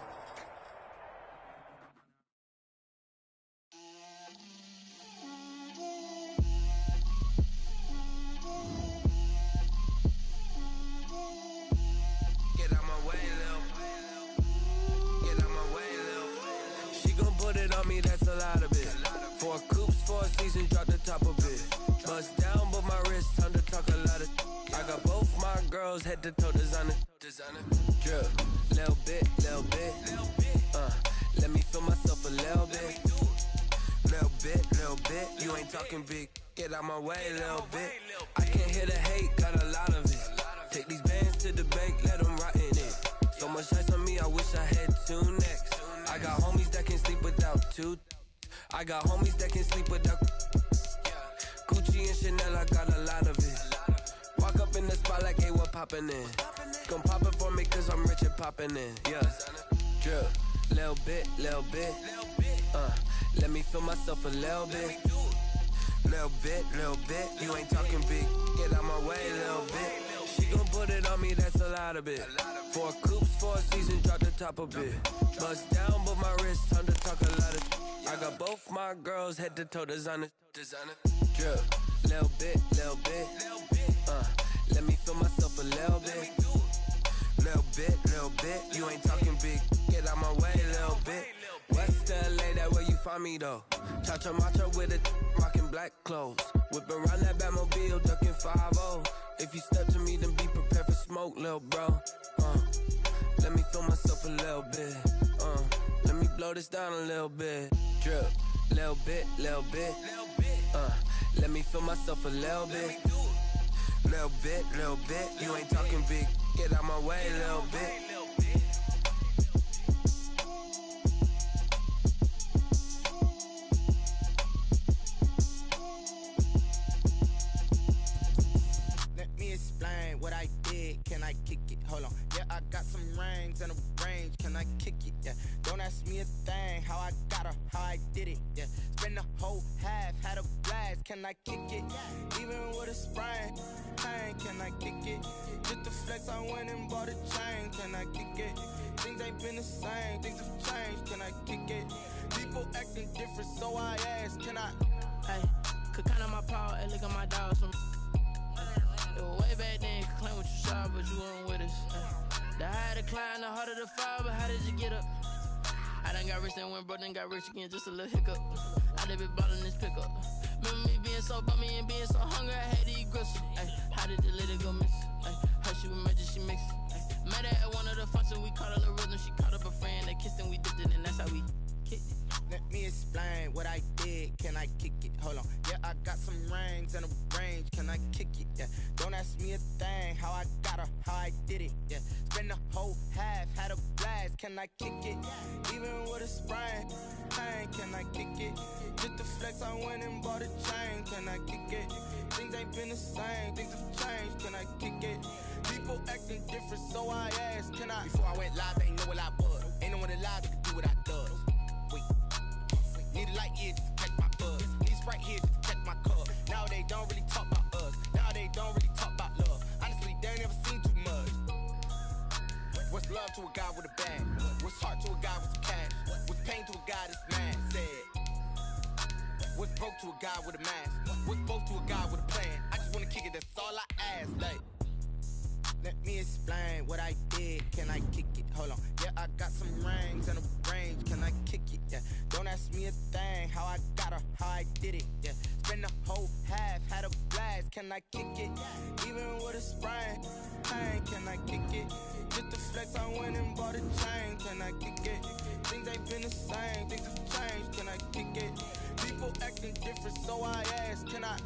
Head to toe designer, drip, little bit, let me feel myself a little bit, you ain't talking big, get out my way, little bit, I can't hear the hate, got a lot of it, take these bands to the bank, let them rot in it, so much ice on me, I wish I had two necks, I got homies that can sleep without two, I got homies that can sleep without, Gucci and Chanel, I got a lot of it. Walk up in the spot like, hey, what poppin' in? Gon' pop it for me cause I'm rich and poppin' in, yeah. Drip, little bit, let me feel myself a little bit. Little bit, you ain't talking big, get out my way, little bit. She gon' put it on me, that's a lot of it. 4 coops, 4 seasons, drop the top a bit. Bust down, but my wrist, time to talk a lot of. I got both my girls, head to toe designer. Drip, little bit, let me feel myself a little bit. Little bit, you ain't talking big, get out my way, little bit. West LA, that where you find me though. Cha-cha matcha with a rockin' black clothes. Whip around that Batmobile, ducking 5-0. If you step to me, then be prepared for smoke, little bro. Let me feel myself a little bit. Let me blow this down a little bit. Drip, little bit, let me feel myself a little bit. Little bit, you ain't talking big, get out my way, little bit. Let me explain what I did, can I kick it? Hold on, yeah, I got some rings and a range, can I kick it? Yeah, don't ask me a thing, how I got her, how I did it, yeah. Spend the whole half, had a blast, can I kick it? Even with a sprain, can I kick it? Just the flex, I went and bought a chain, can I kick it? Things ain't been the same, things have changed, can I kick it? People acting different, so I ask, can I? Hey, could count on my power, hey, look at my dogs from. It was way back then, could claim what you saw, but you weren't with us. The higher the climb, the harder the fall, but how did you get up? I done got rich, then went broke, then got rich again, just a little hiccup. I done been ballin' this pickup. Remember me being so bummy and being so hungry, I had to eat gristle. Ay, how did the lady go miss? Ay, her she was magic, she mixed. Met her at one of the functions, we caught a little rhythm. She caught up a friend, they kissed and we dipped it, and that's how we kicked it. Let me explain what I did, can I kick it? Hold on, yeah, I got some rings and a range, can I kick it? Yeah, don't ask me a thing, how I got her, how I did it? Yeah, spend the whole half, had a blast, can I kick it? Even with a sprain, can I kick it? Just the flex, I went and bought a chain, can I kick it? Things ain't been the same, things have changed, can I kick it? People acting different, so I asked, can I? Before I went live, they ain't know what I was. Ain't no one alive that could do what I does. Wait, need a light here just to catch my buzz. Need Sprite here just to catch my cup. Now they don't really talk about us. Now they don't really talk about love. Honestly, they ain't never seen too much. What's love to a guy with a bag? What's heart to a guy with some cash? What's pain to a guy that's mad? Said. What's broke to a guy with a mask? What's both to a guy with a plan? I just wanna kick it, that's all I ask. Like, Let me explain what I did. Can I kick it? Hold on. Yeah, I got some rings and a range. Can I kick it? Yeah. Don't ask me a thing. How I got her, how I did it. Yeah. Spend the whole half, had a blast. Can I kick it? Even with a sprain. Pain, can I kick it? Just the flex, I went and bought a chain. Can I kick it? Things ain't been the same. Things have changed. Can I kick it? People acting different, so I ask. Can I?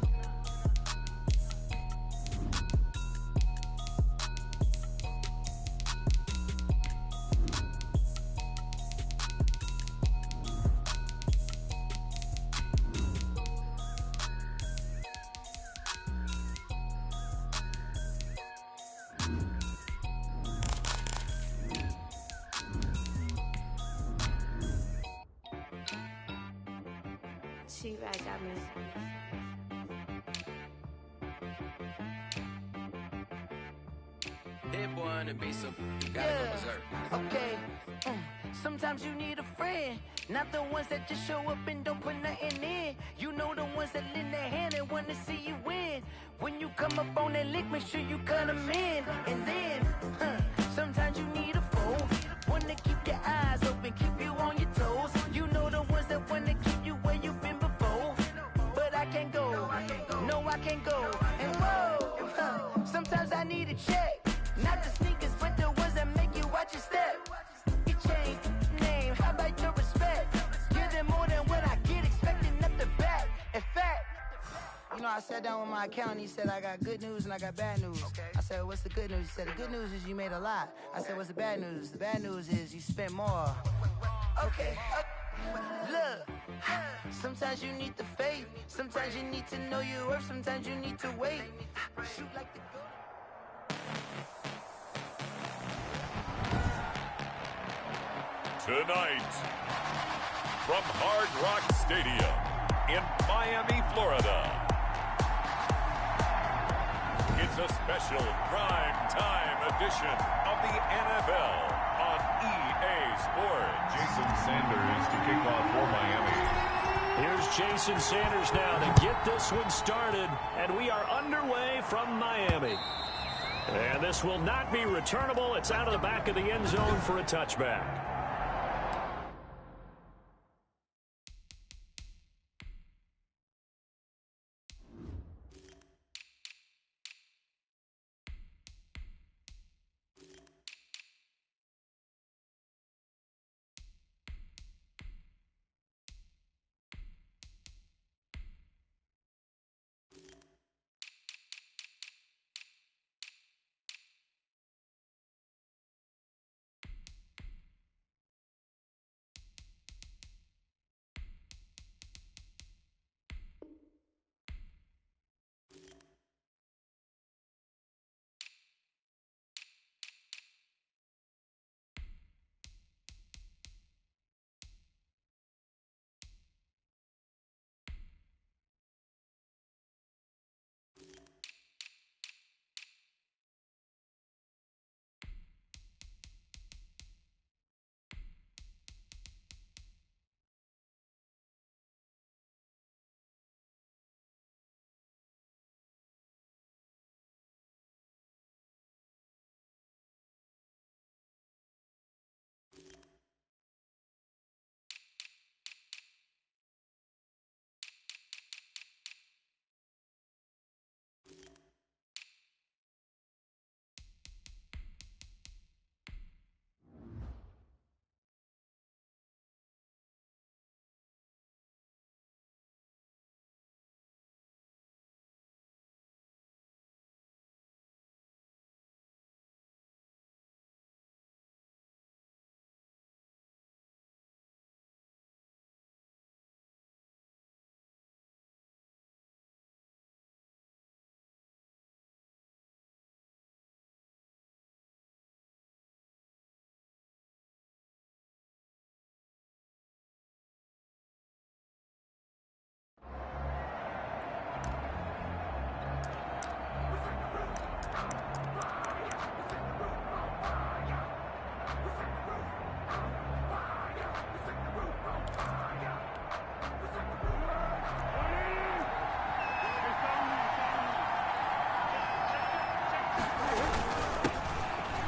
She right got me. Hit boy on the beat, so you gotta go berserk. Okay. Sometimes you need a friend, not the ones that just show up and don't put nothing in. You know the ones that lend their hand and wanna see you win. When you come up on that lick, make sure you cut them in. And then, sometimes you need a foe, one to keep your eyes open, keep you on your toes. You know the ones that wanna keep you where you've been before. But I can't go, no I can't go. And whoa, sometimes I need a check. Not the sneakers, but the ones that make you watch your step. You change name, how about your respect? Give them more than what I get, expecting nothing back. In fact, you know, I sat down with my accountant, he said, I got good news and I got bad news. I said, what's the good news? He said, the good news is you made a lot. I said, what's the bad news? The bad news is you spent more. Okay. Look, sometimes you need the faith, sometimes you need to know your worth, sometimes you need to wait. Shoot like the goal. Tonight, from Hard Rock Stadium in Miami, Florida, it's a special prime time edition of the NFL on EA Sports. Jason Sanders to kick off for Miami. Here's Jason Sanders now to get this one started, and we are underway from Miami. And this will not be returnable. It's out of the back of the end zone for a touchback.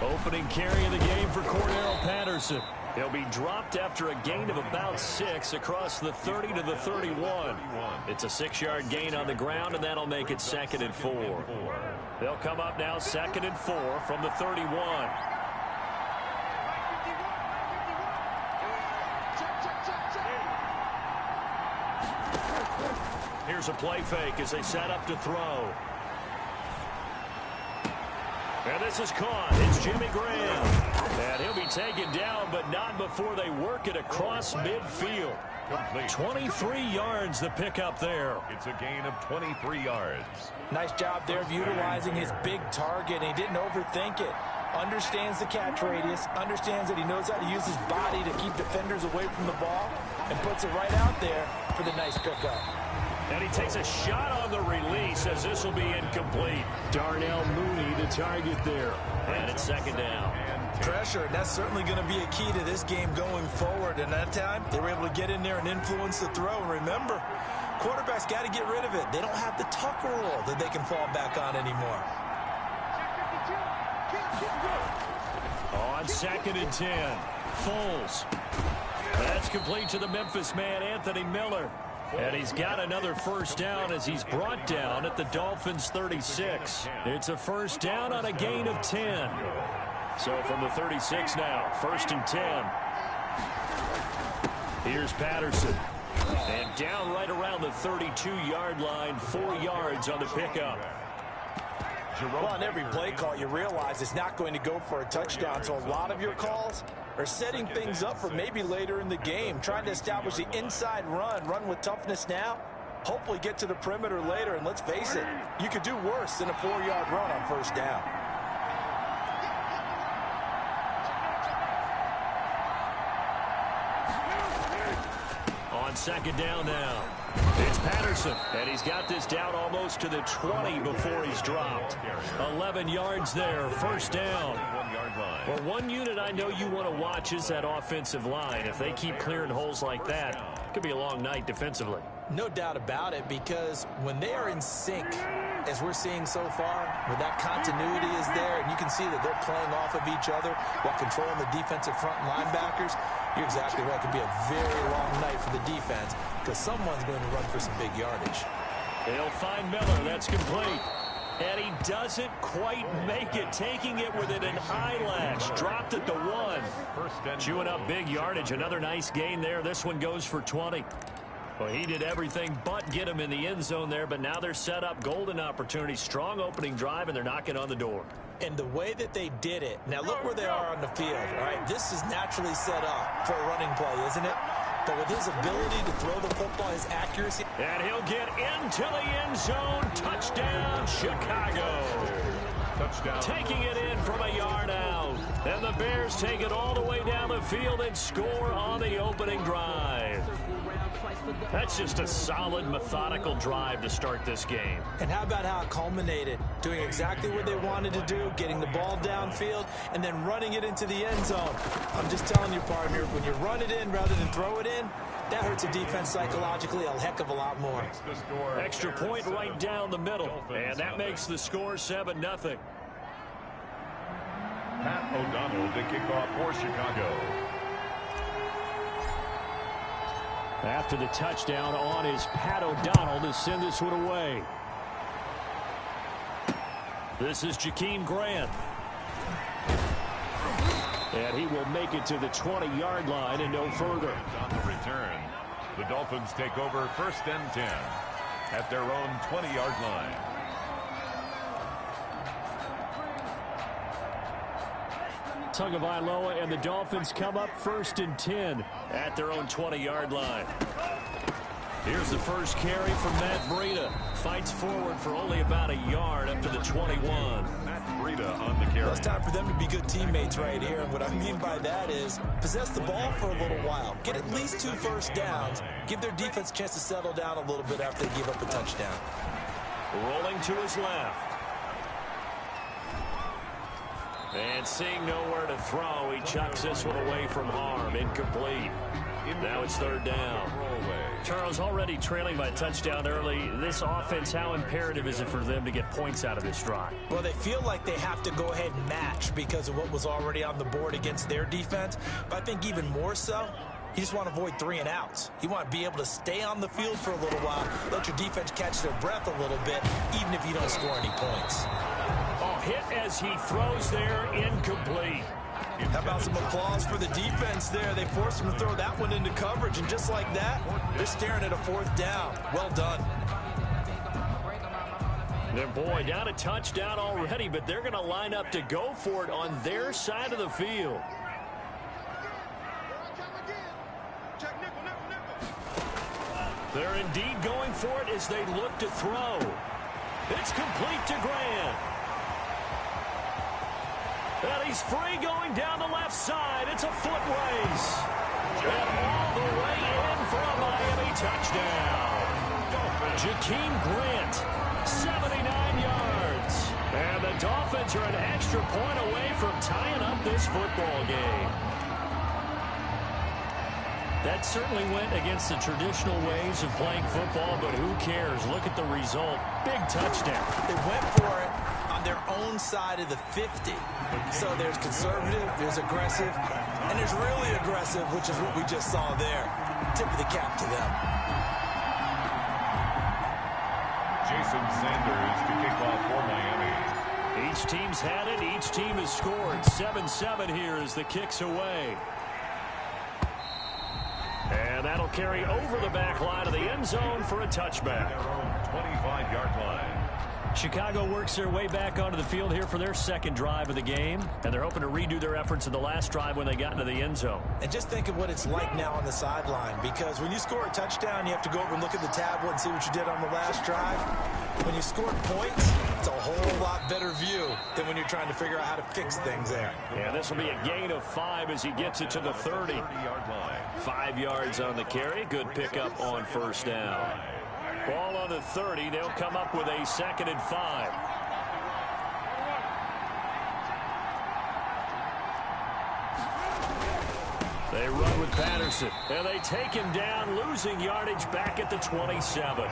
Opening carry of the game for Cordero Patterson. He'll be dropped after a gain of about 6 across the 30 to the 31. It's a 6-yard gain on the ground, and that'll make it 2nd and 4. They'll come up now 2nd and 4 from the 31. Here's a play fake as they set up to throw. And this is caught. It's Jimmy Graham. And he'll be taken down, but not before they work it across midfield. 23 yards the pickup there. It's a gain of 23 yards. Nice job there of utilizing his big target. He didn't overthink it. Understands the catch radius. Understands that he knows how to use his body to keep defenders away from the ball. And puts it right out there for the nice pickup. And he takes a shot on the release as this will be incomplete. Darnell Mooney, the target there. And it's 2nd down. Pressure, and that's certainly going to be a key to this game going forward. And that time, they were able to get in there and influence the throw. And remember, quarterbacks got to get rid of it. They don't have the tuck rule that they can fall back on anymore. On 2nd and 10, Foles. That's complete to the Memphis man, Anthony Miller. And he's got another first down as he's brought down at the Dolphins' 36. It's a first down on a gain of 10. So from the 36 now, 1st and 10. Here's Patterson. And down right around the 32-yard line, 4 yards on the pickup. Well, on every play call, you realize it's not going to go for a touchdown. So a lot of your calls are setting things up for maybe later in the game, trying to establish the inside run with toughness now, hopefully get to the perimeter later. And let's face it, you could do worse than a 4-yard run on first down. On 2nd down now, it's Patterson, and he's got this down almost to the 20 before he's dropped. 11 yards there, first down. Well, one unit I know you want to watch is that offensive line. If they keep clearing holes like that, it could be a long night defensively. No doubt about it, because when they are in sync, as we're seeing so far, where that continuity is there, and you can see that they're playing off of each other while controlling the defensive front linebackers, you're exactly right. It could be a very long night for the defense because someone's going to run for some big yardage. They'll find Miller. That's complete. And he doesn't quite make it, taking it within an eyelash. Dropped at the 1. Chewing up big yardage. Another nice gain there. This one goes for 20. Well, he did everything but get him in the end zone there, but now they're set up. Golden opportunity. Strong opening drive, and they're knocking on the door. And the way that they did it, now look where they are on the field, all right? This is naturally set up for a running play, isn't it? But with his ability to throw the football, his accuracy. And he'll get into the end zone. Touchdown, Chicago. Touchdown. Taking it in from a yard out. And the Bears take it all the way down the field and score on the opening drive. That's just a solid, methodical drive to start this game. And how about how it culminated? Doing exactly what they wanted to do, getting the ball downfield, and then running it into the end zone. I'm just telling you, partner, when you run it in rather than throw it in, that hurts a defense psychologically a heck of a lot more. Extra point right down the middle, and that makes the score 7-0. Pat O'Donnell to kick off for Chicago. After the touchdown on is Pat O'Donnell to send this one away. This is Jakeem Grant. And he will make it to the 20-yard line and no further. On the return, the Dolphins take over 1st and 10 at their own 20-yard line. Tagovailoa and the Dolphins come up 1st and 10 at their own 20-yard line. Here's the first carry from Matt Breida. Fights forward for only about a yard up to the 21. Matt Breida on the carry. Well, it's time for them to be good teammates right here. And what I mean by that is possess the ball for a little while. Get at least 2 first downs. Give their defense a chance to settle down a little bit after they give up a touchdown. Rolling to his left. And seeing nowhere to throw, he chucks this one away from harm. Incomplete. Now it's third down. Charles, already trailing by a touchdown early. This offense, how imperative is it for them to get points out of this drive? Well, they feel like they have to go ahead and match because of what was already on the board against their defense. But I think even more so, you just want to avoid 3 and outs. You want to be able to stay on the field for a little while, let your defense catch their breath a little bit, even if you don't score any points. Oh, hit as he throws there, incomplete. How about some applause for the defense there? They forced him to throw that one into coverage, and just like that, they're staring at a 4th down. Well done. And boy, down a touchdown already, but they're going to line up to go for it on their side of the field. They're indeed going for it as they look to throw. It's complete to Grant. And he's free going down the left side. It's a foot race. And all the way in for a Miami touchdown. Jakeem Grant, 79 yards. And the Dolphins are an extra point away from tying up this football game. That certainly went against the traditional ways of playing football, but who cares? Look at the result. Big touchdown. They went for it on their own side of the 50. So there's conservative, there's aggressive, and there's really aggressive, which is what we just saw there. Tip of the cap to them. Jason Sanders to kick off for Miami. Each team's had it. Each team has scored. 7-7 here as the kick's away. And that'll carry over the back line of the end zone for a touchback. 25-yard line. Chicago works their way back onto the field here for their second drive of the game, and they're hoping to redo their efforts in the last drive when they got into the end zone. And just think of what it's like now on the sideline, because when you score a touchdown, you have to go over and look at the tablet and see what you did on the last drive. When you score points, it's a whole lot better view than when you're trying to figure out how to fix things there. Yeah, this will be a gain of 5 as he gets it to the 30. 30-yard line. 5 yards on the carry. Good pickup on first down. Ball on the 30. They'll come up with a 2nd and 5. They run with Patterson, and they take him down, losing yardage back at the 27.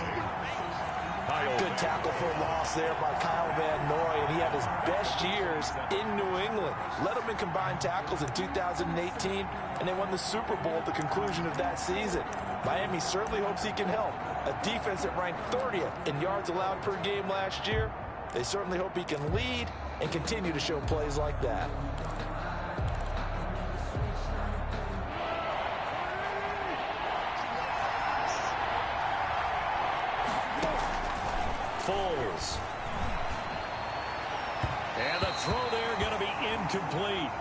Good tackle for a loss there by Kyle Van Noy, and he had his best years in New England. Led them in combined tackles in 2018, and they won the Super Bowl at the conclusion of that season. Miami certainly hopes he can help. A defense that ranked 30th in yards allowed per game last year. They certainly hope he can lead and continue to show plays like that. Foles. And the throw there going to be incomplete.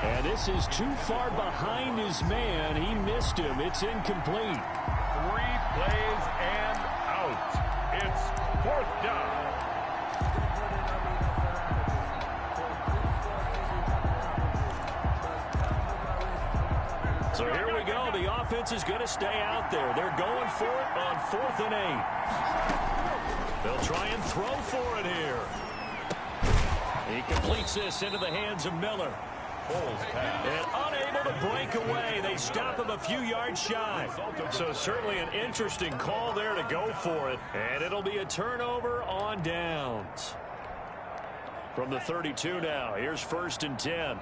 And this is too far behind his man. He missed him. It's incomplete. 3 plays and out. It's 4th down. So here we go. The offense is going to stay out there. They're going for it on 4th and 8. They'll try and throw for it here. He completes this into the hands of Miller. And unable to break away. They stop him a few yards shy. So certainly an interesting call there to go for it. And it'll be a turnover on downs. From the 32 now, here's 1st and 10.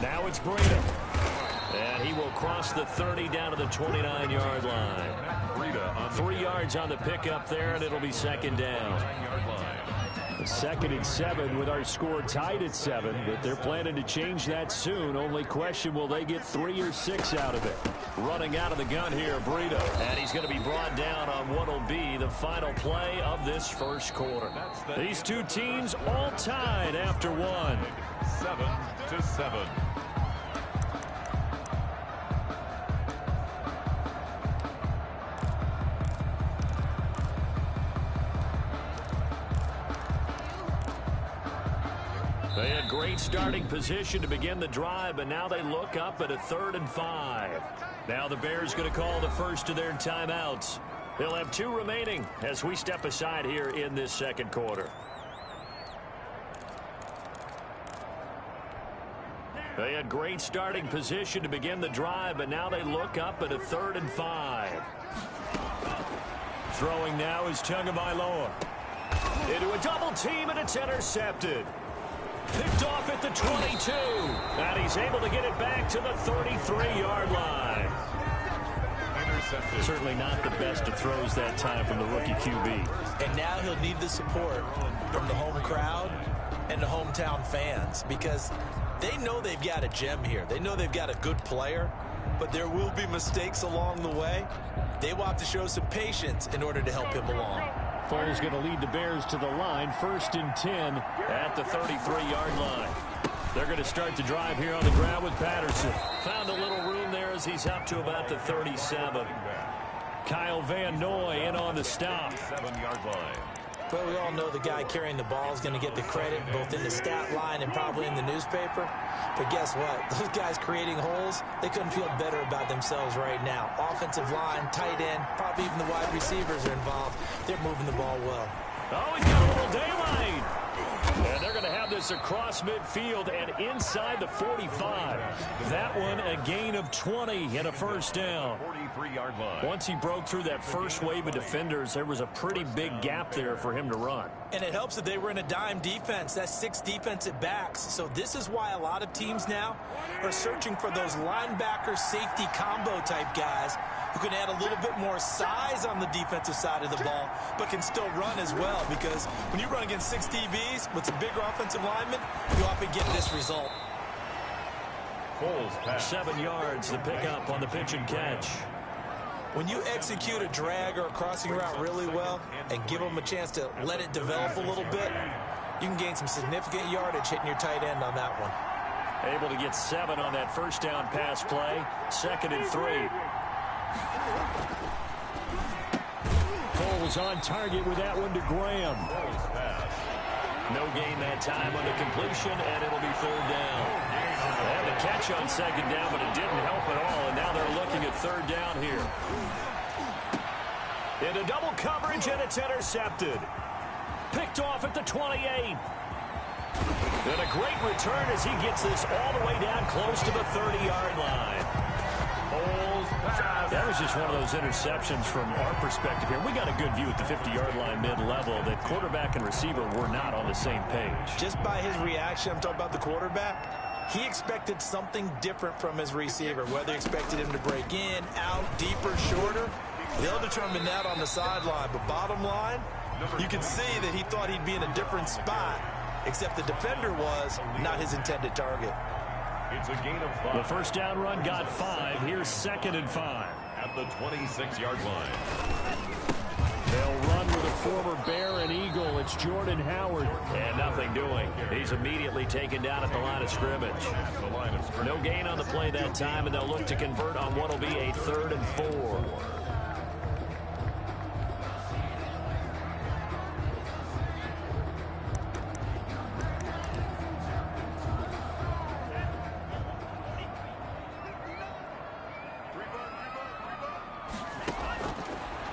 Now it's Breida. And he will cross the 30 down to the 29-yard line. 3 yards on the pickup there, and it'll be 2nd down. 2nd and 7 with our score tied at 7, but they're planning to change that soon. Only question, will they get 3 or 6 out of it? Running out of the gun here, Breida. And he's going to be brought down on what will be the final play of this first quarter. These two teams all tied after 1. 7-7. They had great starting position to begin the drive, but now they look up at a 3rd and 5. Now the Bears going to call the first of their timeouts. They'll have 2 remaining as we step aside here in this second quarter. They had great starting position to begin the drive, but now they look up at a 3rd and 5. Throwing now is Tagovailoa. Into a double team, and it's intercepted. Picked off at the 22. And he's able to get it back to the 33-yard line. Intercepted. Certainly not the best of throws that time from the rookie QB. And now he'll need the support from the home crowd and the hometown fans, because they know they've got a gem here. They know they've got a good player, but there will be mistakes along the way. They will have to show some patience in order to help him along. Foles going to lead the Bears to the line. 1st and 10 at the 33-yard line. They're going to start the drive here on the ground with Patterson. Found a little room there as he's up to about the 37. Kyle Van Noy in on the stop. 7-yard line. Well, we all know the guy carrying the ball is going to get the credit both in the stat line and probably in the newspaper. But guess what? Those guys creating holes, they couldn't feel better about themselves right now. Offensive line, tight end, probably even the wide receivers are involved. They're moving the ball well. Oh, he's got a little daylight. And they're going to have this across midfield and inside the 45. That one a gain of 20 and a 1st down. 43-yard line. Once he broke through that first wave of defenders, there was a pretty big gap there for him to run. And it helps that they were in a dime defense. That's 6 defensive backs. So this is why a lot of teams now are searching for those linebacker safety combo type guys who can add a little bit more size on the defensive side of the ball, but can still run as well, because when you run against 6 DBs with some bigger offensive linemen, you often get this result. 7 yards, the pickup on the pitch and catch. When you execute a drag or a crossing route really well and give them a chance to let it develop a little bit, you can gain some significant yardage hitting your tight end on that one. Able to get 7 on that 1st down pass play. 2nd and 3. Foles on target with that one to Graham. No gain that time on the completion, and it'll be 3rd down. They had the catch on 2nd down, but it didn't help at all, and now they're looking at 3rd down here. Into double coverage, and it's intercepted. Picked off at the 28. And a great return as he gets this all the way down close to the 30-yard line. That was just one of those interceptions from our perspective here. We got a good view at the 50-yard line mid-level that quarterback and receiver were not on the same page. Just by his reaction, I'm talking about the quarterback, he expected something different from his receiver, whether he expected him to break in, out, deeper, shorter. They'll determine that on the sideline. But bottom line, you can see that he thought he'd be in a different spot, except the defender was not his intended target. It's a gain of 5. The 1st down run got 5. Here's 2nd and 5. At the 26-yard line. They'll run with a former Bear and Eagle. It's Jordan Howard. And nothing doing. He's immediately taken down at the line of scrimmage. No gain on the play that time, and they'll look to convert on what will be a 3rd and 4.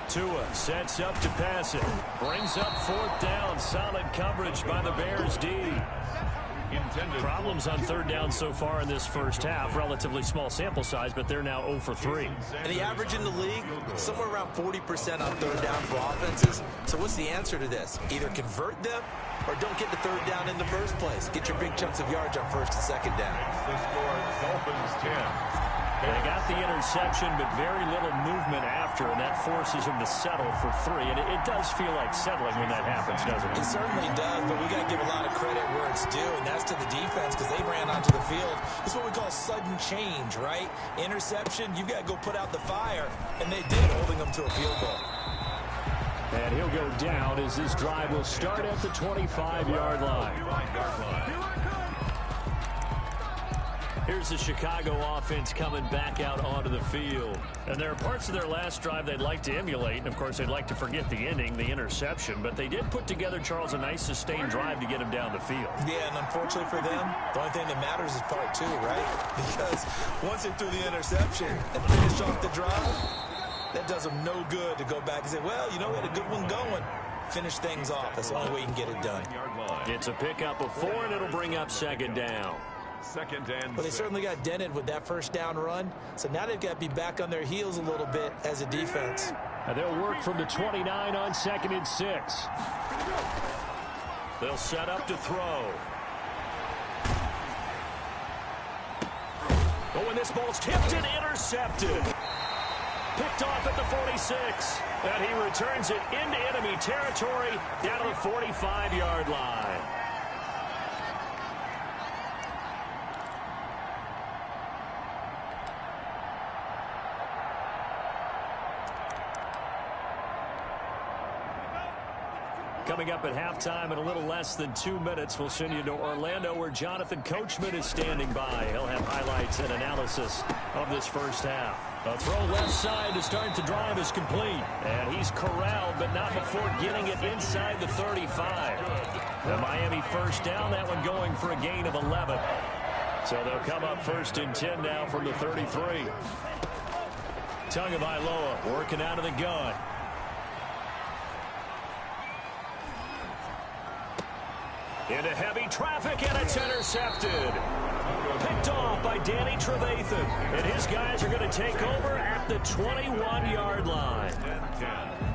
Tua sets up to pass it. Brings up 4th down. Solid coverage by the Bears D. Problems on 3rd down so far in this first half. Relatively small sample size, but they're now 0 for 3. And the average in the league, somewhere around 40% on 3rd down for offenses. So what's the answer to this? Either convert them or don't get the 3rd down in the first place. Get your big chunks of yards on 1st and 2nd down. The score, Dolphins 10. They got the interception, but very little movement after, and that forces him to settle for 3. And it does feel like settling when that happens, doesn't it? It certainly does, but we got to give a lot of credit where it's due, and that's to the defense, because they ran onto the field. It's what we call sudden change, right? Interception, you've got to go put out the fire, and they did, holding them to a field goal. And he'll go down as this drive will start at the 25-yard line. Here's the Chicago offense coming back out onto the field. And there are parts of their last drive they'd like to emulate. And, of course, they'd like to forget the ending, the interception. But they did put together, Charles, a nice sustained drive to get him down the field. Yeah, and unfortunately for them, the only thing that matters is part 2, right? Because once they threw the interception and finished off the drive, that does them no good to go back and say, well, you know, we had a good one going. Finish things off. That's the only way you can get it done. It's a pickup of 4, and it'll bring up 2nd down. Second and Well, they certainly got dented with that first down run. So now they've got to be back on their heels a little bit as a defense. And they'll work from the 29 on 2nd and 6. They'll set up to throw. Oh, and this ball's tipped and intercepted. Picked off at the 46. And he returns it into enemy territory down to the 45-yard line. Coming up at halftime in a little less than 2 minutes, we'll send you to Orlando where Jonathan Coachman is standing by. He'll have highlights and analysis of this first half. A throw left side to start the drive is complete. And he's corralled, but not before getting it inside the 35. The Miami first down, that one going for a gain of 11. So they'll come up 1st and 10 now from the 33. Tagovailoa working out of the gun. Into heavy traffic, and it's intercepted. Picked off by Danny Trevathan. And his guys are going to take over at the 21-yard line.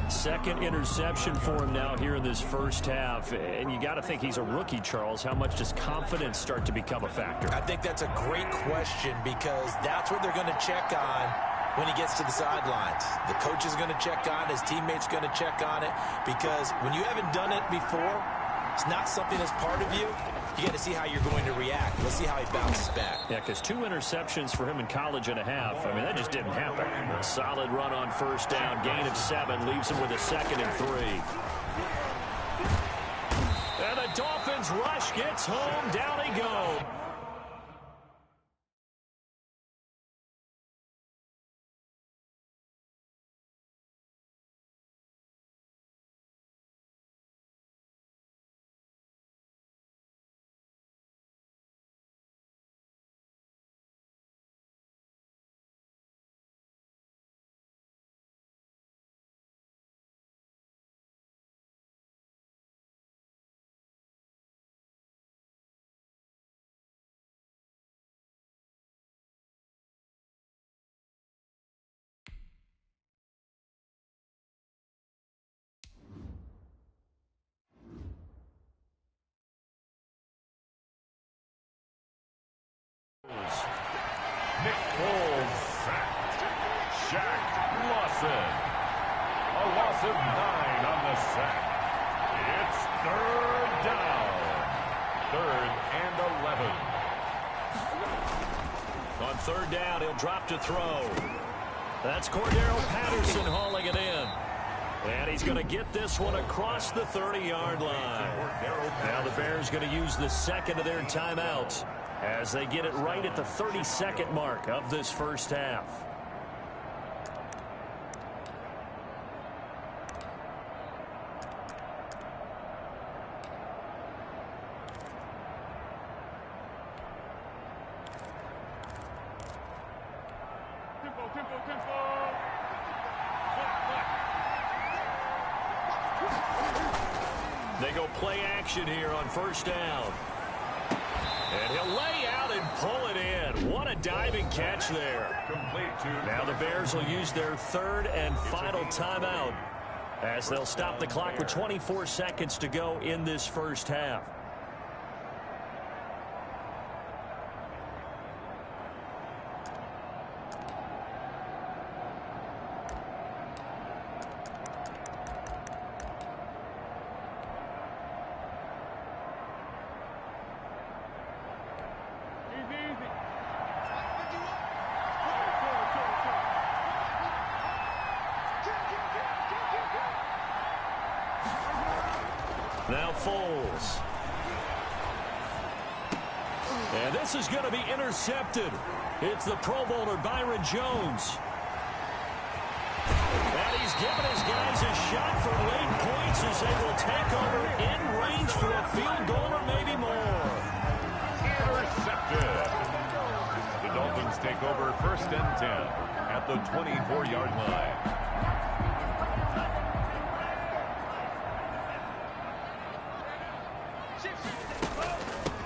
Second interception for him now here in this first half. And you got to think he's a rookie, Charles. How much does confidence start to become a factor? I think that's a great question because that's what they're going to check on when he gets to the sidelines. The coach is going to check on, his teammates going to check on it, because when you haven't done it before, it's not something that's part of you. You got to see how you're going to react. Let's see how he bounces back. Yeah, because 2 interceptions for him in college and a half. I mean, that just didn't happen. A solid run on first down. Gain of 7 leaves him with a 2nd and 3. And the Dolphins rush gets home. Down they go. Nick Foles sacked. Shaq Lawson. A loss of 9 on the sack. It's 3rd down. 3rd and 11. On 3rd down, he'll drop to throw. That's Cordero Patterson hauling it in. And he's going to get this one across the 30-yard line. Now the Bears going to use the 2nd of their timeouts as they get it right at the 32nd mark of this first half. They go play action here on first down. And he'll lay out and pull it in. What a diving catch there. Now the Bears will use their 3rd and final timeout as they'll stop the clock with 24 seconds to go in this first half. Now Foles. And this is going to be intercepted. It's the Pro Bowler Byron Jones. And he's given his guys a shot for late points as they will take over in range for a field goal or maybe more. Intercepted. The Dolphins take over 1st and 10 at the 24-yard line.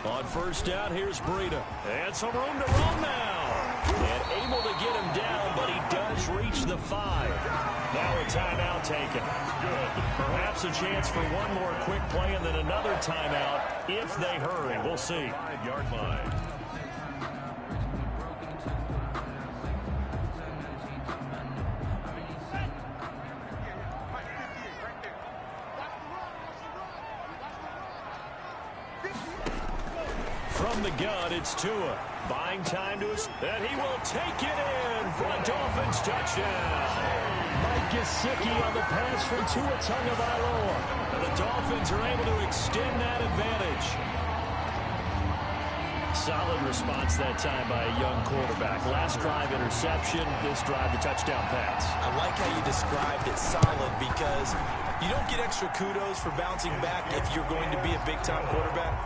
On first down, here's Breida. And some room to run now. And able to get him down, but he does reach the 5. Now a timeout taken. Good. Perhaps a chance for one more quick play and then another timeout if they hurry. We'll see. 5-yard line. From the gun, it's Tua. Buying time to us, and he will take it in for a Dolphins touchdown. Mike Gesicki on the pass from Tua Tagovailoa. And the Dolphins are able to extend that advantage. Solid response that time by a young quarterback. Last drive, interception. This drive, the touchdown pass. I like how you described it, solid, because you don't get extra kudos for bouncing back if you're going to be a big-time quarterback.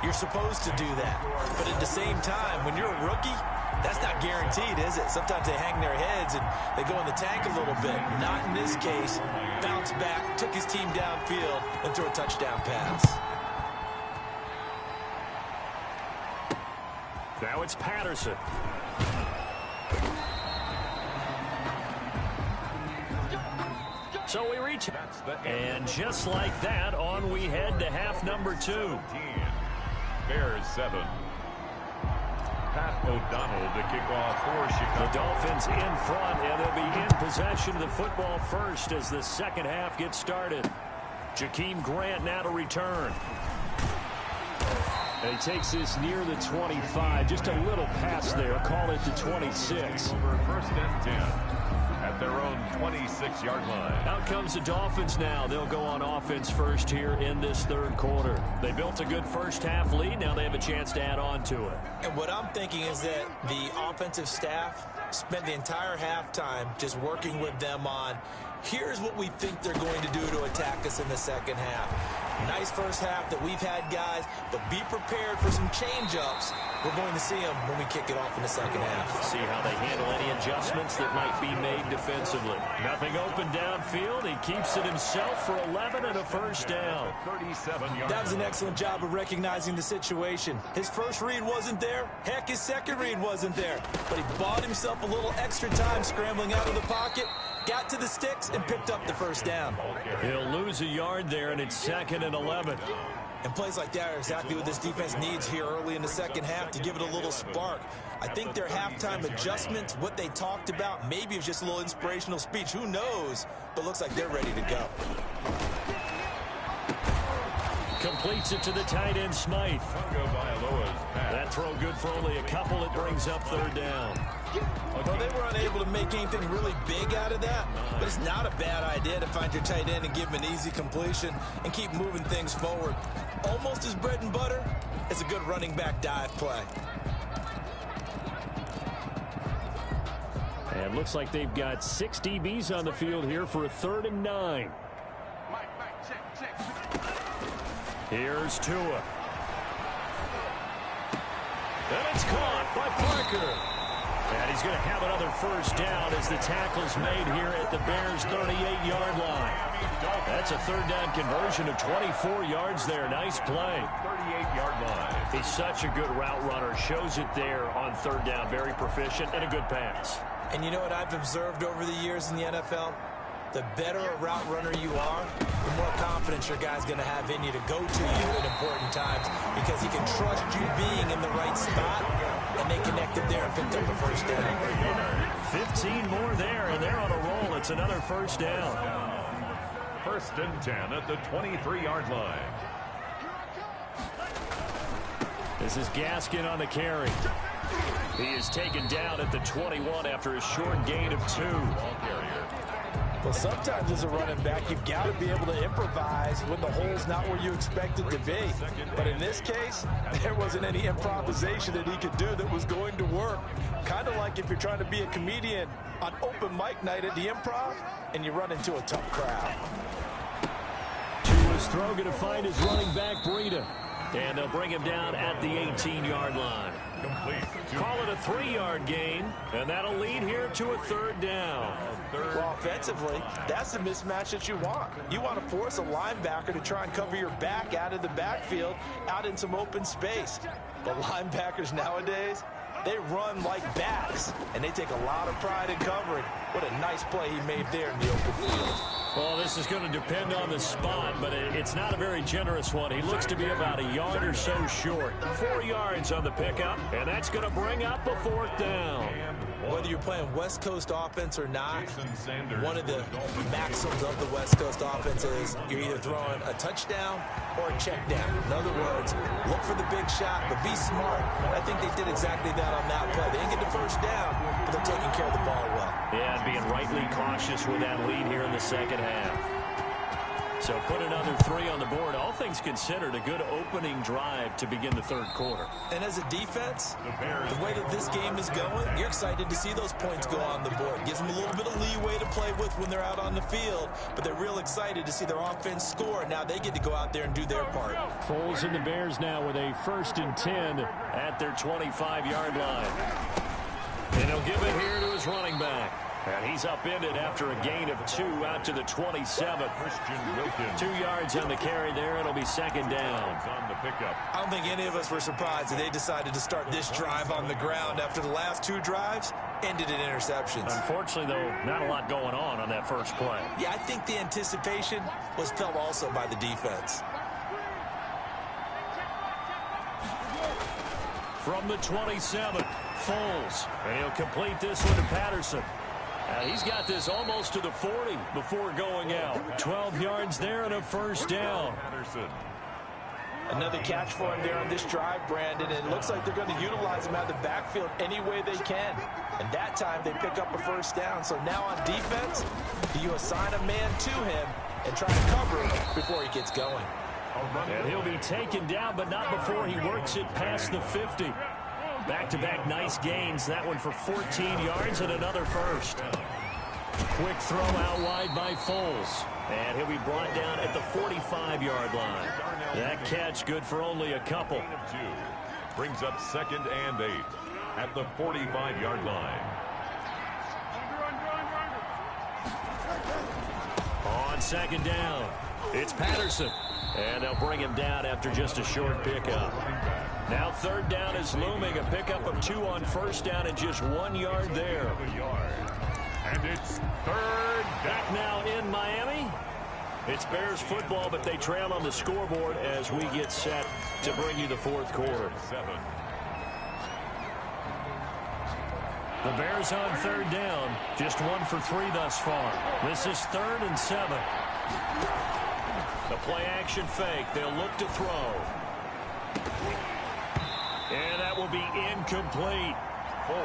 You're supposed to do that. But at the same time, when you're a rookie, that's not guaranteed, is it? Sometimes they hang their heads and they go in the tank a little bit. Not in this case. Bounced back, took his team downfield, and threw a touchdown pass. Now it's Patterson. So we reach. And just like that, on we head to half number 2. Bears 7. Pat O'Donnell to kick off for Chicago. The Dolphins in front, and they'll be in possession of the football first as the second half gets started. Jakeem Grant now to return. And he takes this near the 25. Just a little pass there. Call it the 26. Over first and 10. At their own 26-yard line. Out comes the Dolphins now. They'll go on offense first here in this third quarter. They built a good first half lead. Now they have a chance to add on to it. And what I'm thinking is that the offensive staff spent the entire halftime just working with them on, here's what we think they're going to do to attack us in the second half. Nice first half that we've had, guys, but be prepared for some change-ups. We're going to see them when we kick it off in the second half. See how they handle any adjustments that might be made defensively. Nothing open downfield. He keeps it himself for 11 and a first down. 37 yards. That was an excellent job of recognizing the situation. His first read wasn't there. Heck, his second read wasn't there. But he bought himself a little extra time scrambling out of the pocket, got to the sticks, and picked up the first down. He'll lose a yard there, and it's 2nd and 11. And plays like that are exactly what this defense needs here early in the second half to give it a little spark. I think their halftime adjustments, what they talked about, maybe it was just a little inspirational speech. Who knows? But looks like they're ready to go. Completes it to the tight end, Smythe. That throw good for only a couple. It brings up third down. Well, they were unable to make anything really big out of that, but it's not a bad idea to find your tight end and give him an easy completion and keep moving things forward. Almost as bread and butter as a good running back dive play. And looks like they've got 6 DBs on the field here for a 3rd and 9. Here's Tua. And it's caught by Parker. And he's going to have another first down as the tackle's made here at the Bears' 38-yard line. That's a third down conversion of 24 yards there. Nice play. 38-yard line. He's such a good route runner. Shows it there on third down. Very proficient and a good pass. And you know what I've observed over the years in the NFL? The better a route runner you are, the more confidence your guy's going to have in you to go to you at important times because he can trust you being in the right spot, and they connected there and picked up a first down. 15 more there, and they're on a roll. It's another first down. 1st and 10 at the 23-yard line. This is Gaskin on the carry. He is taken down at the 21 after a short gain of 2. Well, sometimes as a running back, you've got to be able to improvise when the hole's not where you expect it to be. But in this case, there wasn't any improvisation that he could do that was going to work. Kind of like if you're trying to be a comedian on open mic night at the Improv and you run into a tough crowd. To his throw, going to find his running back, Breida. And they'll bring him down at the 18-yard line. Call it a 3-yard gain, and that'll lead here to a 3rd down. Well, offensively, that's the mismatch that you want. You want to force a linebacker to try and cover your back out of the backfield, out in some open space. But linebackers nowadays, they run like backs, and they take a lot of pride in covering. What a nice play he made there in the open field. Well, this is going to depend on the spot, but it's not a very generous one. He looks to be about a yard or so short. 4 yards on the pickup, and that's going to bring up a 4th down. Whether you're playing West Coast offense or not, one of the maxims of the West Coast offense is you're either throwing a touchdown or a check down. In other words, look for the big shot, but be smart. I think they did exactly that on that play. They didn't get the first down, but they're taking care of the ball well. Yeah, and being rightly cautious with that lead here in the second half. So put another 3 on the board. All things considered, a good opening drive to begin the 3rd quarter. And as a defense, the way that this game is going, you're excited to see those points go on the board. Gives them a little bit of leeway to play with when they're out on the field, but they're real excited to see their offense score. Now they get to go out there and do their part. Foles and the Bears now with a 1st and 10 at their 25-yard line. And he'll give it here to his running back. And he's upended after a gain of 2 out to the 27. 2 yards on the carry there. It'll be 2nd down. On the pickup. I don't think any of us were surprised that they decided to start this drive on the ground after the last 2 drives ended in interceptions. Unfortunately, though, not a lot going on that first play. Yeah, I think the anticipation was felt also by the defense. From the 27, Foles. And he'll complete this one to Patterson. He's got this almost to the 40 before going out. 12 yards there and a 1st down. Another catch for him there on this drive, Brandon. And it looks like they're going to utilize him out of the backfield any way they can. And that time they pick up a 1st down. So now on defense, do you assign a man to him and try to cover him before he gets going? And he'll be taken down, but not before he works it past the 50. Back-to-back nice gains. That one for 14 yards and another 1st. Quick throw out wide by Foles. And he'll be brought down at the 45-yard line. That catch good for only a couple. Brings up 2nd and 8 at the 45-yard line. On 2nd down, it's Patterson. And they'll bring him down after just a short pickup. Now 3rd down is looming. A pickup of 2 on 1st down and just 1 yard there. And it's 3rd back now in Miami. It's Bears football, but they trail on the scoreboard as we get set to bring you the 4th quarter. The Bears on 3rd down. Just 1 for 3 thus far. This is 3rd and 7. The play-action fake. They'll look to throw. And that will be incomplete.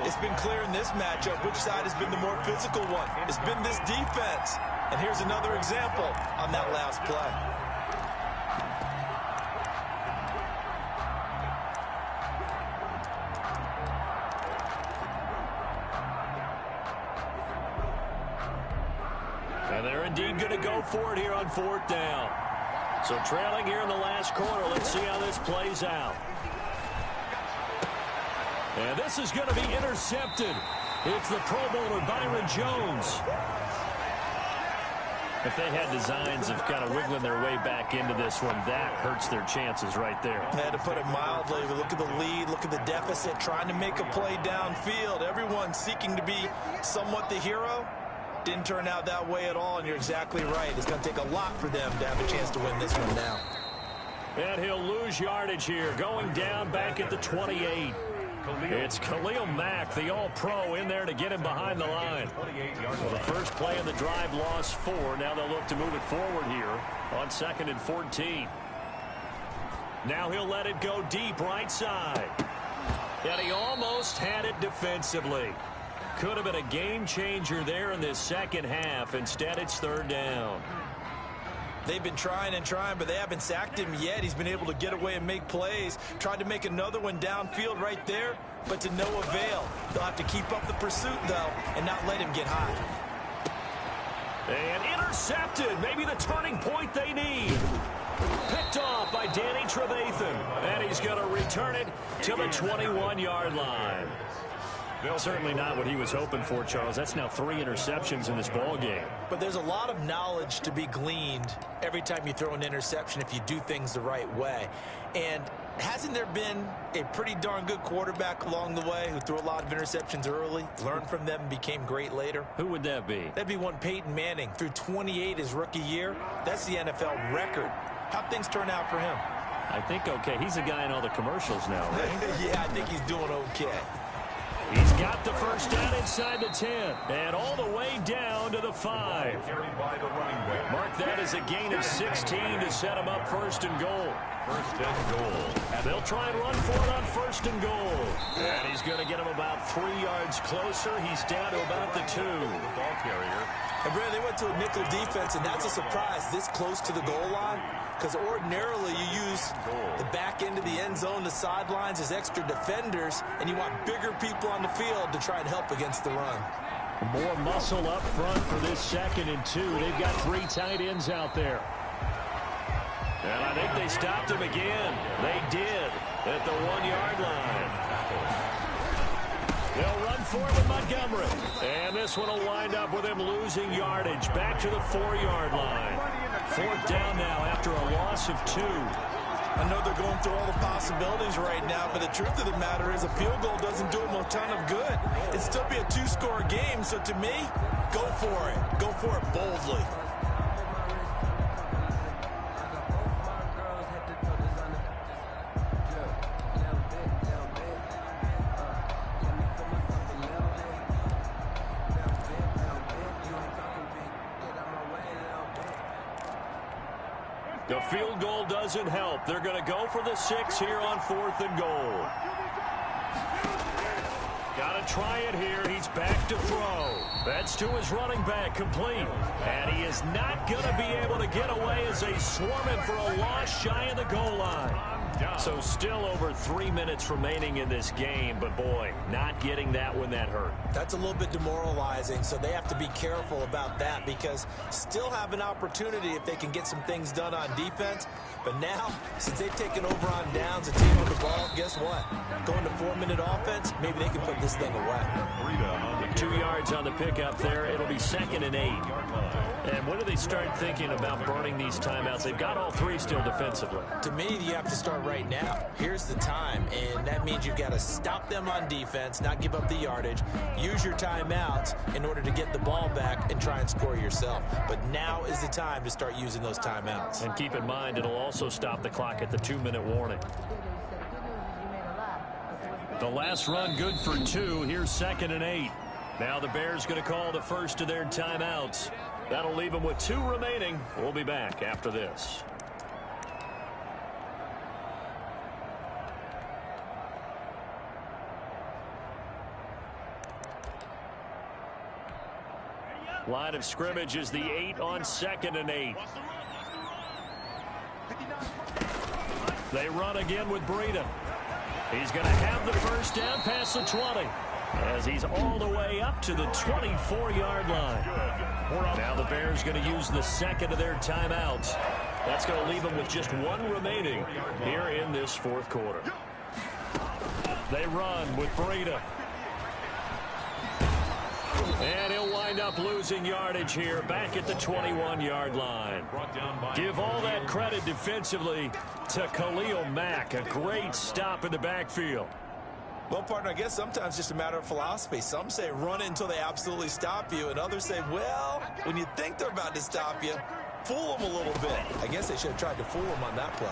It's been clear in this matchup which side has been the more physical one. It's been this defense. And here's another example on that last play. And they're indeed going to go for it here on 4th down. So trailing here in the last quarter. Let's see how this plays out. And this is going to be intercepted. It's the Pro Bowler Byron Jones. If they had designs of kind of wiggling their way back into this one, that hurts their chances right there. They had to put it mildly. Look at the lead, look at the deficit, trying to make a play downfield. Everyone seeking to be somewhat the hero. Didn't turn out that way at all, and you're exactly right. It's going to take a lot for them to have a chance to win this one now. And he'll lose yardage here, going down back at the 28. It's Khalil Mack, the All-Pro, in there to get him behind the line. Well, the first play of the drive lost 4. Now they'll look to move it forward here on 2nd and 14. Now he'll let it go deep right side. And he almost had it defensively. Could have been a game changer there in this second half. Instead, it's 3rd down. They've been trying and trying, but they haven't sacked him yet. He's been able to get away and make plays. Tried to make another one downfield right there, but to no avail. They'll have to keep up the pursuit, though, and not let him get high. And intercepted. Maybe the turning point they need. Picked off by Danny Trevathan. And he's going to return it to the 21-yard line. Certainly not what he was hoping for, Charles. That's now 3 interceptions in this ball game. But there's a lot of knowledge to be gleaned every time you throw an interception if you do things the right way. And hasn't there been a pretty darn good quarterback along the way who threw a lot of interceptions early, learned from them, and became great later? Who would that be? That'd be one Peyton Manning. Threw 28 his rookie year. That's the NFL record. How'd things turn out for him? I think okay. He's a guy in all the commercials now, right? Yeah, I think he's doing okay. He's got the first down inside the 10 and all the way down to the 5. Mark that as a gain of 16 to set him up first and goal. First and goal. They'll try and run for it on first and goal. And he's going to get him about 3 yards closer. He's down to about the 2. The ball carrier. And Brandon, they went to a nickel defense, and that's a surprise this close to the goal line, because ordinarily you use the back end of the end zone, the sidelines as extra defenders, and you want bigger people on the field to try and help against the run. More muscle up front for this 2nd and 2. They've got 3 tight ends out there. And I think they stopped him again. They did at the 1-yard line. They'll run for it with Montgomery. And this one will wind up with him losing yardage back to the 4-yard line. 4th down now after a loss of 2. I know they're going through all the possibilities right now, but the truth of the matter is a field goal doesn't do them a ton of good. It'd still be a 2-score game, so to me, go for it. Go for it boldly. The field goal doesn't help. They're going to go for the 6 here on 4th and goal. Got to try it here. He's back to throw. That's to his running back, complete. And he is not going to be able to get away as they swarm him for a loss shy of the goal line. So still over 3 minutes remaining in this game, but boy, not getting that one that hurt. That's a little bit demoralizing, so they have to be careful about that because still have an opportunity if they can get some things done on defense. But now, since they've taken over on downs and team on the ball, guess what? Going to 4-minute offense, maybe they can put this thing away. 2 yards on the pickup there. It'll be 2nd and 8. And when do they start thinking about burning these timeouts? They've got all 3 still defensively. To me, you have to start right now. Here's the time, and that means you've got to stop them on defense, not give up the yardage, use your timeouts in order to get the ball back and try and score yourself. But now is the time to start using those timeouts. And keep in mind, it'll also stop the clock at the 2-minute warning. The last run good for 2. Here's 2nd and 8. Now the Bears going to call the first of their timeouts. That'll leave them with 2 remaining. We'll be back after this. Line of scrimmage is the 8 on 2nd and 8. They run again with Breida. He's going to have the first down past the 20 as he's all the way up to the 24-yard line. Now the Bears going to use the 2nd of their timeouts. That's going to leave them with just 1 remaining here in this 4th quarter. They run with Breida. And he'll wind up losing yardage here back at the 21-yard line. Give all that credit defensively to Khalil Mack. A great stop in the backfield. Well, partner, I guess sometimes just a matter of philosophy. Some say run it until they absolutely stop you, and others say, well, when you think they're about to stop you, fool them a little bit. I guess they should have tried to fool them on that play.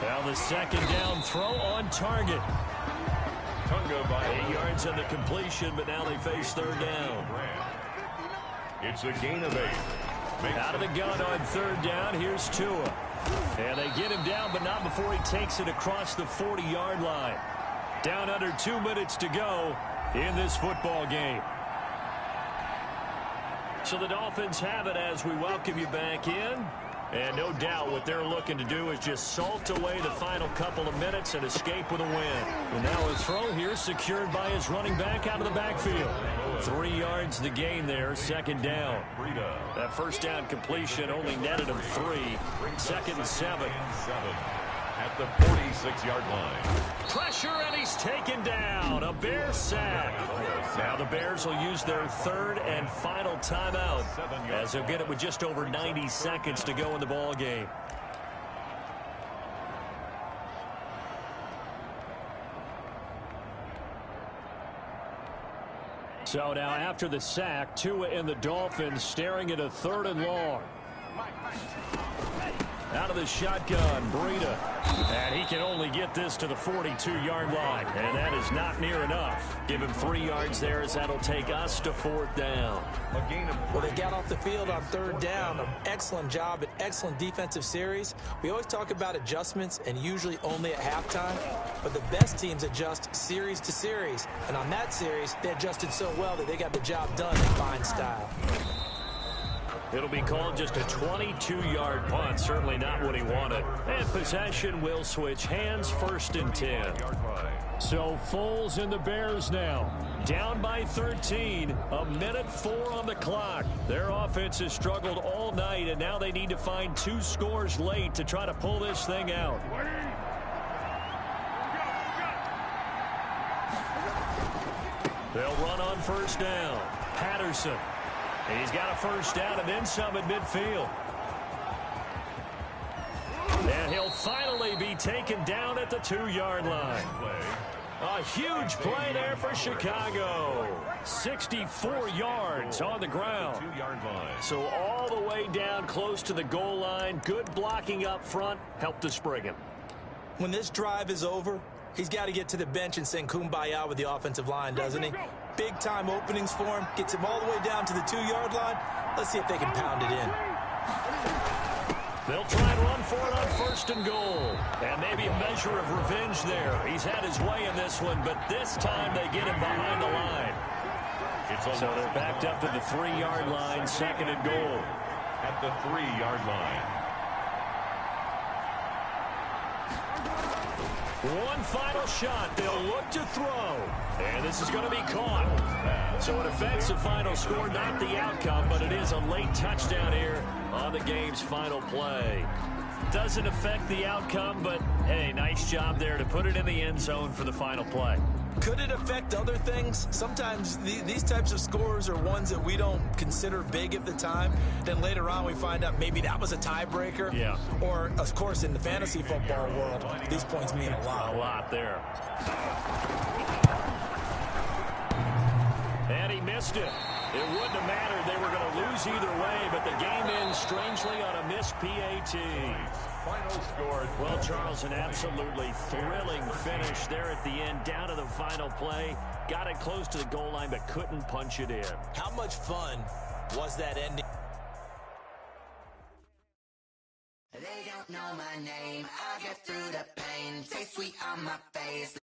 Now the 2nd down throw on target. 8 yards on the completion, but now they face 3rd down. It's a gain of 8. Out of the gun on 3rd down, here's Tua. And they get him down, but not before he takes it across the 40-yard line. Down under 2 minutes to go in this football game. So the Dolphins have it as we welcome you back in. And no doubt what they're looking to do is just salt away the final couple of minutes and escape with a win. And now a throw here secured by his running back out of the backfield. 3 yards the gain there, second down. That first down completion only netted him 3. Second and 7. At the 46-yard line. Pressure, and he's taken down. A Bear sack. Now the Bears will use their third and final timeout as they'll get it with just over 90 seconds to go in the ball game. So now after the sack, Tua and the Dolphins staring at a 3rd and long. Out of the shotgun, Breida. And he can only get this to the 42-yard line. And that is not near enough. Give him 3 yards there as that'll take us to 4th down. Well, they got off the field on 3rd down. An excellent job, an excellent defensive series. We always talk about adjustments and usually only at halftime. But the best teams adjust series to series. And on that series, they adjusted so well that they got the job done in fine style. It'll be called just a 22-yard punt. Certainly not what he wanted. And possession will switch hands, 1st and 10. So Foles and the Bears now. Down by 13. 1:04 on the clock. Their offense has struggled all night, and now they need to find 2 scores late to try to pull this thing out. They'll run on 1st down. Patterson. He's got a 1st down and then some at midfield. And he'll finally be taken down at the 2-yard line. A huge play there for Chicago. 64 yards on the ground. So all the way down close to the goal line. Good blocking up front. Helped to spring him. When this drive is over, he's got to get to the bench and sing Kumbaya with the offensive line, doesn't he? Big-time openings for him. Gets him all the way down to the 2-yard line. Let's see if they can pound it in. They'll try and run for it on 1st and goal. And maybe a measure of revenge there. He's had his way in this one, but this time they get him behind the line. So they're backed up to the 3-yard line, 2nd and goal. At the 3-yard line. One final shot. They'll look to throw. And this is going to be caught. So it affects the final score, not the outcome, but it is a late touchdown here on the game's final play. Doesn't affect the outcome, but, hey, nice job there to put it in the end zone for the final play. Could it affect other things? Sometimes these types of scores are ones that we don't consider big at the time. Then later on we find out maybe that was a tiebreaker. Yeah. Or, of course, in the fantasy football world, these points mean a lot. A lot there. And he missed it. It wouldn't have mattered. They were going to lose either way, but the game ends strangely on a missed PAT. Final score. Well, Charles, an absolutely thrilling finish there at the end, down to the final play. Got it close to the goal line, but couldn't punch it in. How much fun was that ending? They don't know my name. I get through the pain. Stay sweet on my face.